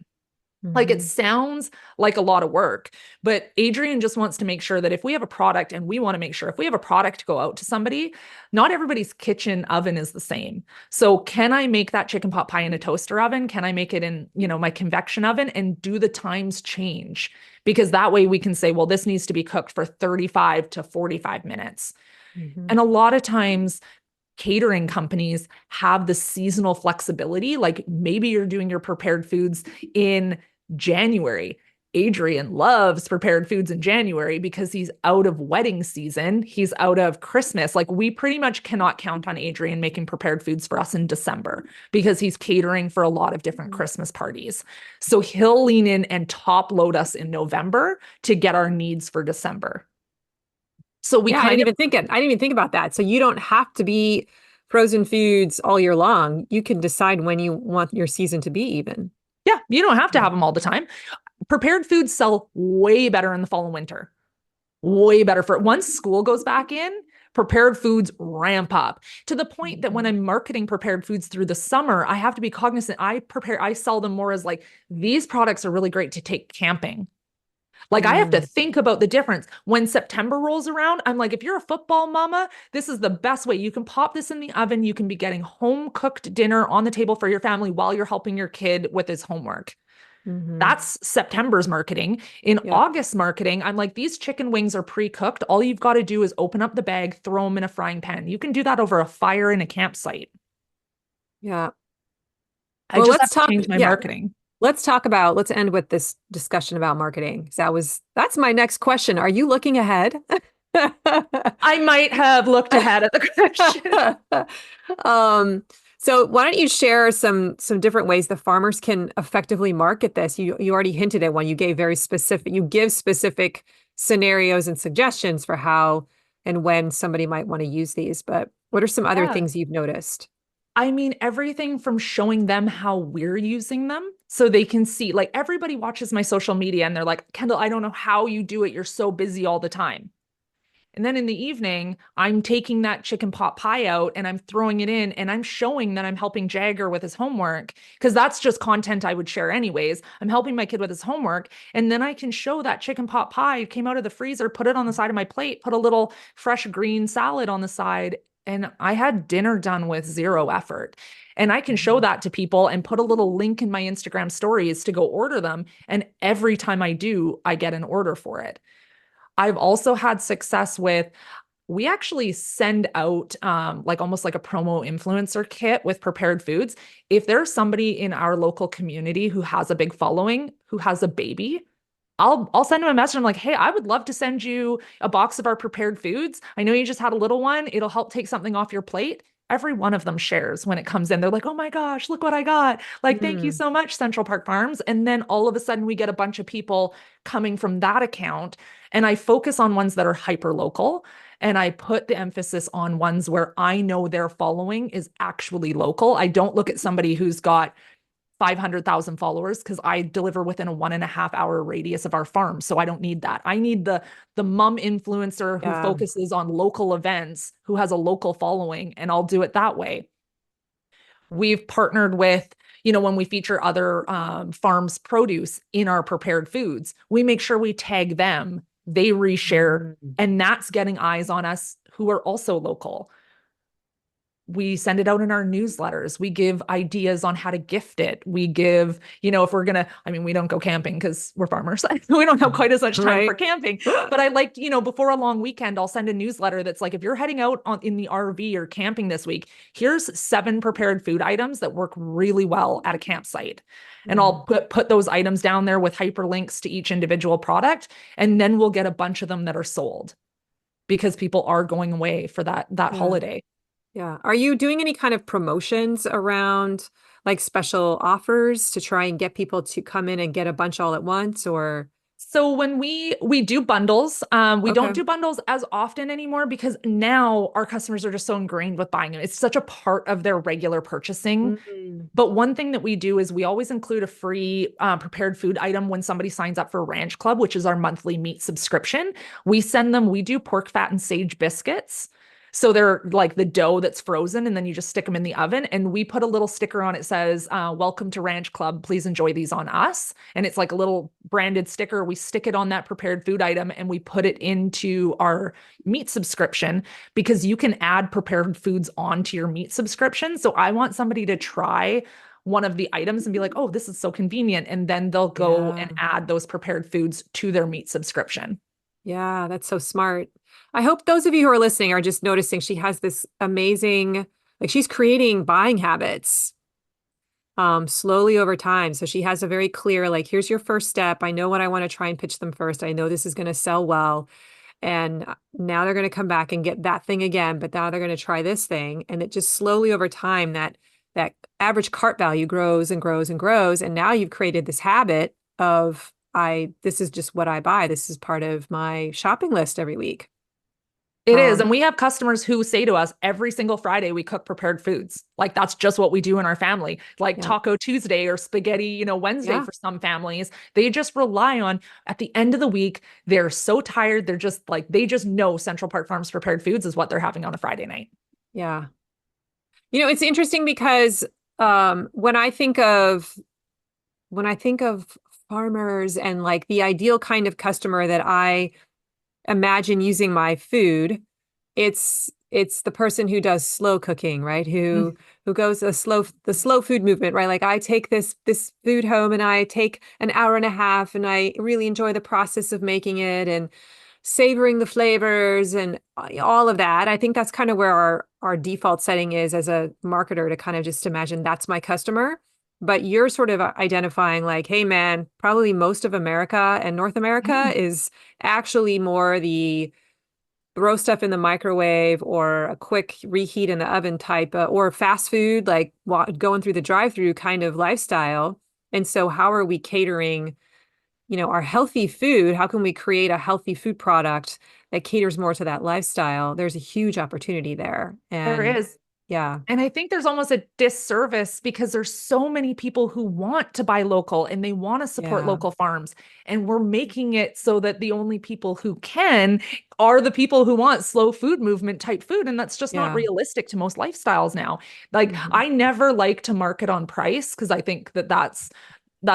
Like it sounds like a lot of work, but Adrian just wants to make sure that if we have a product, and we want to make sure if we have a product to go out to somebody, not everybody's kitchen oven is the same. So can I make that chicken pot pie in a toaster oven? Can I make it in, my convection oven, and do the times change? Because that way we can say, well, this needs to be cooked for 35 to 45 minutes. And a lot of times catering companies have the seasonal flexibility. Like maybe you're doing your prepared foods in January. Adrian loves prepared foods in January because he's out of wedding season. He's out of Christmas. Like we pretty much cannot count on Adrian making prepared foods for us in December because he's catering for a lot of different Christmas parties. So he'll lean in and top load us in November to get our needs for December. So I didn't even think about that. So you don't have to be frozen foods all year long. You can decide when you want your season to be even. Yeah, you don't have to Yeah. have them all the time. Prepared foods sell way better in the fall and winter. Way better for once school goes back in, prepared foods ramp up to the point that when I'm marketing prepared foods through the summer, I have to be cognizant. I sell them more as like, these products are really great to take camping. Like I have to think about the difference. When September rolls around, I'm like, if you're a football mama, this is the best way. You can pop this in the oven. You can be getting home cooked dinner on the table for your family while you're helping your kid with his homework. That's September's marketing. In Yeah. August marketing, I'm like, these chicken wings are pre-cooked. All you've got to do is open up the bag, throw them in a frying pan. You can do that over a fire in a campsite. Yeah. I Well, just have to change my marketing. Let's end with this discussion about marketing. That's my next question. Are you looking ahead? I might have looked ahead at the question. So why don't you share some different ways the farmers can effectively market this? You already hinted at one. You give specific scenarios and suggestions for how and when somebody might want to use these, but what are some other Yeah. things you've noticed? I mean, everything from showing them how we're using them so they can see, like everybody watches my social media and they're like, Kendall, I don't know how you do it. You're so busy all the time. And then in the evening, I'm taking that chicken pot pie out and I'm throwing it in and I'm showing that I'm helping Jagger with his homework because that's just content I would share anyways. I'm helping my kid with his homework. And then I can show that chicken pot pie came out of the freezer, put it on the side of my plate, put a little fresh green salad on the side. And I had dinner done with zero effort. And I can show that to people and put a little link in my Instagram stories to go order them. And every time I do, I get an order for it. I've also had success with, we actually send out like almost like a promo influencer kit with prepared foods. If there's somebody in our local community who has a big following, who has a baby, I'll send them a message. I'm like, hey, I would love to send you a box of our prepared foods. I know you just had a little one. It'll help take something off your plate. Every one of them shares when it comes in. They're like, oh my gosh, look what I got. Like, thank you so much, Central Park Farms. And then all of a sudden we get a bunch of people coming from that account. And I focus on ones that are hyper local. And I put the emphasis on ones where I know their following is actually local. I don't look at somebody who's got 500,000 followers because I deliver within a 1.5 hour radius of our farm. So I don't need that. I need the mom influencer who focuses on local events, who has a local following, and I'll do it that way. We've partnered with, when we feature other farms' produce in our prepared foods, we make sure we tag them, they reshare, and that's getting eyes on us who are also local. We send it out in our newsletters. We give ideas on how to gift it. We give, if we're going to, we don't go camping because we're farmers. We don't have quite as much time for camping. But I like, before a long weekend, I'll send a newsletter that's like, if you're heading out in the RV or camping this week, here's 7 prepared food items that work really well at a campsite. And I'll put those items down there with hyperlinks to each individual product. And then we'll get a bunch of them that are sold because people are going away for that holiday. Yeah. Are you doing any kind of promotions around like special offers to try and get people to come in and get a bunch all at once or? So when we do bundles, we don't do bundles as often anymore because now our customers are just so ingrained with buying them. It's such a part of their regular purchasing. But one thing that we do is we always include a free prepared food item when somebody signs up for Ranch Club, which is our monthly meat subscription. We do pork fat and sage biscuits. So they're like the dough that's frozen and then you just stick them in the oven and we put a little sticker on it says, welcome to Ranch Club. Please enjoy these on us. And it's like a little branded sticker. We stick it on that prepared food item and we put it into our meat subscription because you can add prepared foods onto your meat subscription. So I want somebody to try one of the items and be like, oh, this is so convenient. And then they'll go and add those prepared foods to their meat subscription. Yeah, that's so smart. I hope those of you who are listening are just noticing she has this amazing, like she's creating buying habits slowly over time. So she has a very clear, like, here's your first step. I know what I want to try and pitch them first. I know this is going to sell well. And now they're going to come back and get that thing again, but now they're going to try this thing. And it just slowly over time, that average cart value grows and grows and grows. And now you've created this habit of, this is just what I buy. This is part of my shopping list every week. It is. And we have customers who say to us every single Friday, we cook prepared foods. Like that's just what we do in our family, like Yeah. Taco Tuesday or spaghetti, Wednesday Yeah. for some families. They just rely on at the end of the week. They're so tired. They're just like, they just know Central Park Farms prepared foods is what they're having on a Friday night. Yeah. It's interesting because when I think of farmers and like the ideal kind of customer that I imagine using my food, it's the person who does slow cooking, right? Who goes the slow food movement, right? Like I take this food home and I take an hour and a half and I really enjoy the process of making it and savoring the flavors and all of that. I think that's kind of where our default setting is as a marketer, to kind of just imagine that's my customer. But you're sort of identifying like, hey man, probably most of America and North America is actually more the throw stuff in the microwave or a quick reheat in the oven type, or fast food, like going through the drive-through kind of lifestyle. And so how are we catering, our healthy food? How can we create a healthy food product that caters more to that lifestyle? There's a huge opportunity there. There And is. yeah, And I think there's almost a disservice because there's so many people who want to buy local and they want to support yeah, local farms. And we're making it so that the only people who can are the people who want slow food movement type food. And that's just not yeah. realistic to most lifestyles now. Like Hmm. I never like to market on price because I think that that's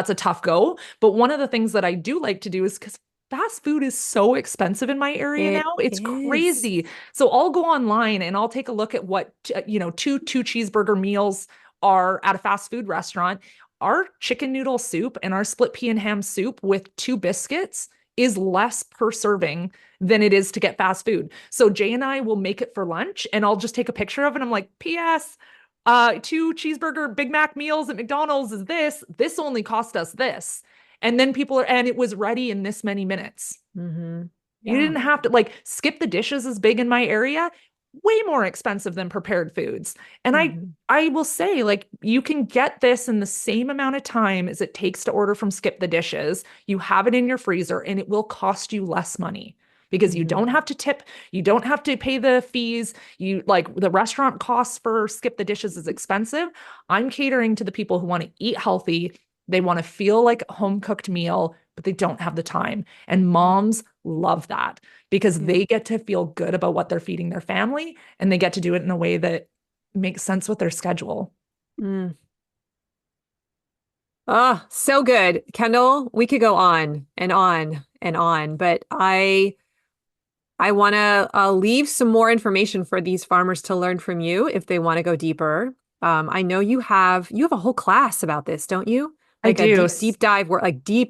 a tough go. But one of the things that I do like to do is because fast food is so expensive in my area It now. It's is. crazy. So I'll go online and I'll take a look at what, two cheeseburger meals are at a fast food restaurant. Our chicken noodle soup and our split pea and ham soup with two biscuits is less per serving than it is to get fast food. So Jay and I will make it for lunch and I'll just take a picture of it. I'm like, P.S. Two cheeseburger Big Mac meals at McDonald's is this. This only cost us this. And then and it was ready in this many minutes. Hmm. You Yeah. didn't have to like skip the dishes is big in my area, way more expensive than prepared foods. And Hmm. I will say like you can get this in the same amount of time as it takes to order from Skip the Dishes. You have it in your freezer and it will cost you less money because you Hmm. don't have to tip, you don't have to pay the fees. You like the restaurant costs for Skip the Dishes is expensive. I'm catering to the people who want to eat healthy. They want to feel like a home cooked meal, but they don't have the time. And moms love that because Yeah. they get to feel good about what they're feeding their family and they get to do it in a way that makes sense with their schedule. Mm. Oh, so good. Kendall, we could go on and on and on, but I want to leave some more information for these farmers to learn from you if they want to go deeper. I know you have a whole class about this, don't you? I Like a do. deep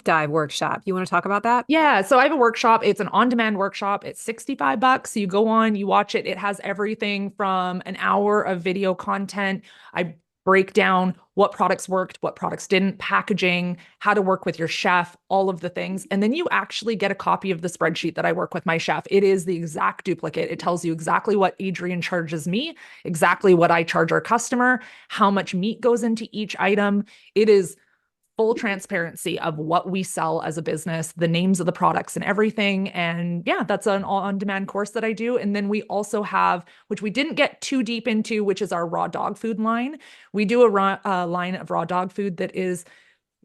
dive workshop. You want to talk about that? Yeah, so I have a workshop. It's an on-demand workshop. It's $65. You go on, you watch it. It has everything from an hour of video content. I break down what products worked, what products didn't, packaging, how to work with your chef, all of the things. And then you actually get a copy of the spreadsheet that I work with my chef. It is the exact duplicate. It tells you exactly what Adrian charges me, exactly what I charge our customer, how much meat goes into each item. It is full transparency of what we sell as a business, the names of the products and everything. And yeah, that's an on-demand course that I do. And then we also have, which we didn't get too deep into, which is our raw dog food line. We do a line of raw dog food that is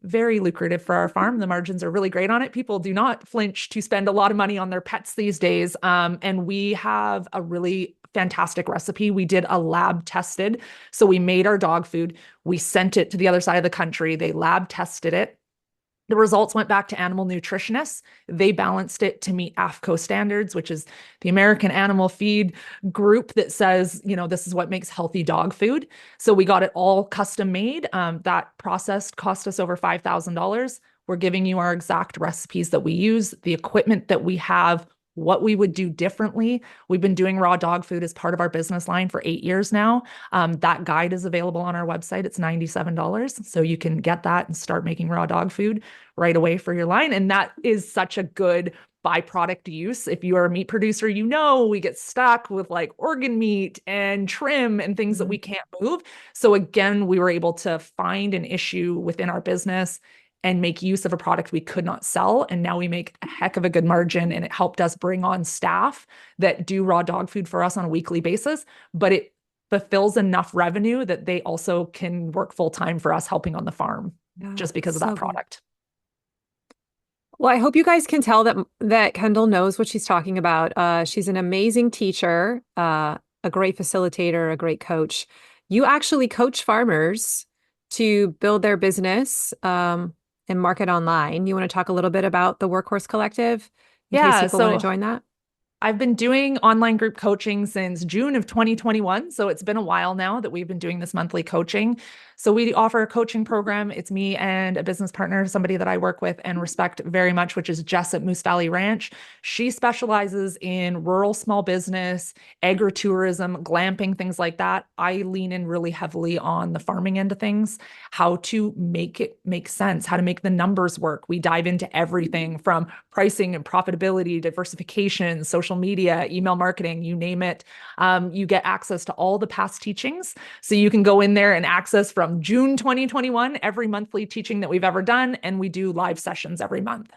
very lucrative for our farm. The margins are really great on it. People do not flinch to spend a lot of money on their pets these days. And we have a really fantastic recipe. We did a lab tested. So we made our dog food. We sent it to the other side of the country. They lab tested it. The results went back to animal nutritionists. They balanced it to meet AFCO standards, which is the American Animal Feed group that says, this is what makes healthy dog food. So we got it all custom made. That process cost us over $5,000. We're giving you our exact recipes that we use, the equipment that we have, what we would do differently. We've been doing raw dog food as part of our business line for 8 years now. That guide is available on our website. It's $97. So you can get that and start making raw dog food right away for your line. And that is such a good byproduct use. If you are a meat producer, we get stuck with like organ meat and trim and things that we can't move. So again, we were able to find an issue within our business and make use of a product we could not sell. And now we make a heck of a good margin, and it helped us bring on staff that do raw dog food for us on a weekly basis, but it fulfills enough revenue that they also can work full time for us helping on the farm just because of that product. Well, I hope you guys can tell that Kendall knows what she's talking about. She's an amazing teacher, a great facilitator, a great coach. You actually coach farmers to build their business and market online. You want to talk a little bit about the Workhorse Collective in case people want to join that? I've been doing online group coaching since June of 2021. So it's been a while now that we've been doing this monthly coaching. So we offer a coaching program. It's me and a business partner, somebody that I work with and respect very much, which is Jess at Moose Valley Ranch. She specializes in rural small business, agritourism, glamping, things like that. I lean in really heavily on the farming end of things, how to make it make sense, how to make the numbers work. We dive into everything from pricing and profitability, diversification, social media, email marketing, you name it. You get access to all the past teachings. So you can go in there and access from June 2021, every monthly teaching that we've ever done. And we do live sessions every month.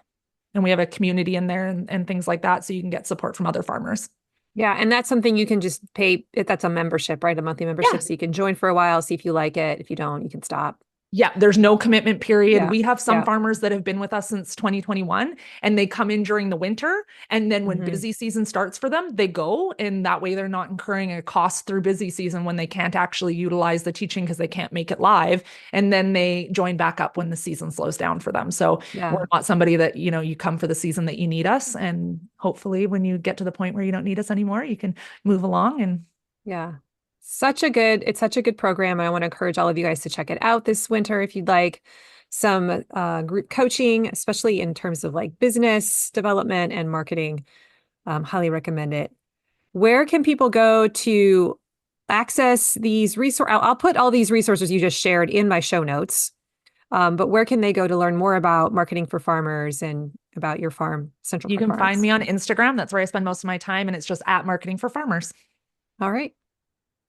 And we have a community in there and things like that. So you can get support from other farmers. Yeah. And that's something you can just pay. That's a membership, right? A monthly membership. Yeah. So you can join for a while, see if you like it. If you don't, you can stop. Yeah, there's no commitment period. Yeah. We have some farmers that have been with us since 2021 and they come in during the winter. And then when busy season starts for them, they go. And that way they're not incurring a cost through busy season when they can't actually utilize the teaching because they can't make it live. And then they join back up when the season slows down for them. So we're not somebody that, you come for the season that you need us. And hopefully when you get to the point where you don't need us anymore, you can move along and it's such a good program. I want to encourage all of you guys to check it out this winter if you'd like some group coaching, especially in terms of like business development and marketing. Highly recommend it. Where can people go to access these resources? I'll put all these resources you just shared in my show notes. But where can they go to learn more about marketing for farmers and about your farm, Central Park Farms? You can find me on Instagram. That's where I spend most of my time. And it's just at Marketing for Farmers. All right.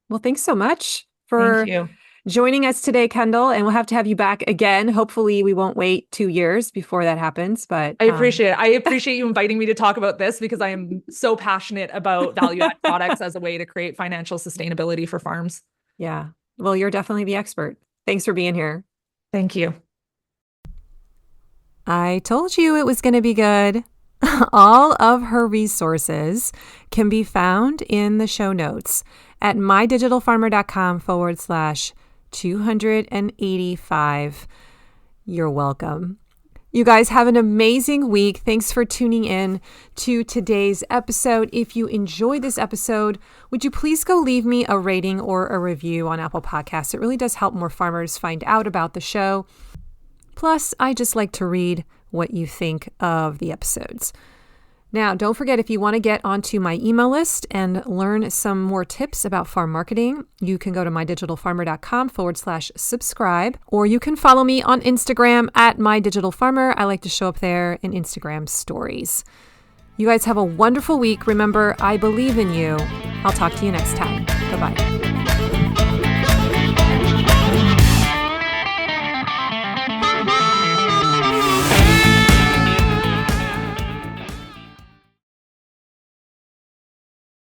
Well, thanks so much for joining us today, Kendall. And we'll have to have you back again. Hopefully we won't wait 2 years before that happens, but I appreciate it. I appreciate you inviting me to talk about this because I am so passionate about value-add products as a way to create financial sustainability for farms. Yeah. Well, you're definitely the expert. Thanks for being here. Thank you. I told you it was going to be good. All of her resources can be found in the show notes at mydigitalfarmer.com/285. You're welcome. You guys have an amazing week. Thanks for tuning in to today's episode. If you enjoyed this episode, would you please go leave me a rating or a review on Apple Podcasts? It really does help more farmers find out about the show. Plus, I just like to read what you think of the episodes. Now, don't forget, if you want to get onto my email list and learn some more tips about farm marketing, you can go to mydigitalfarmer.com/subscribe, or you can follow me on Instagram at mydigitalfarmer. I like to show up there in Instagram stories. You guys have a wonderful week. Remember, I believe in you. I'll talk to you next time. Bye-bye.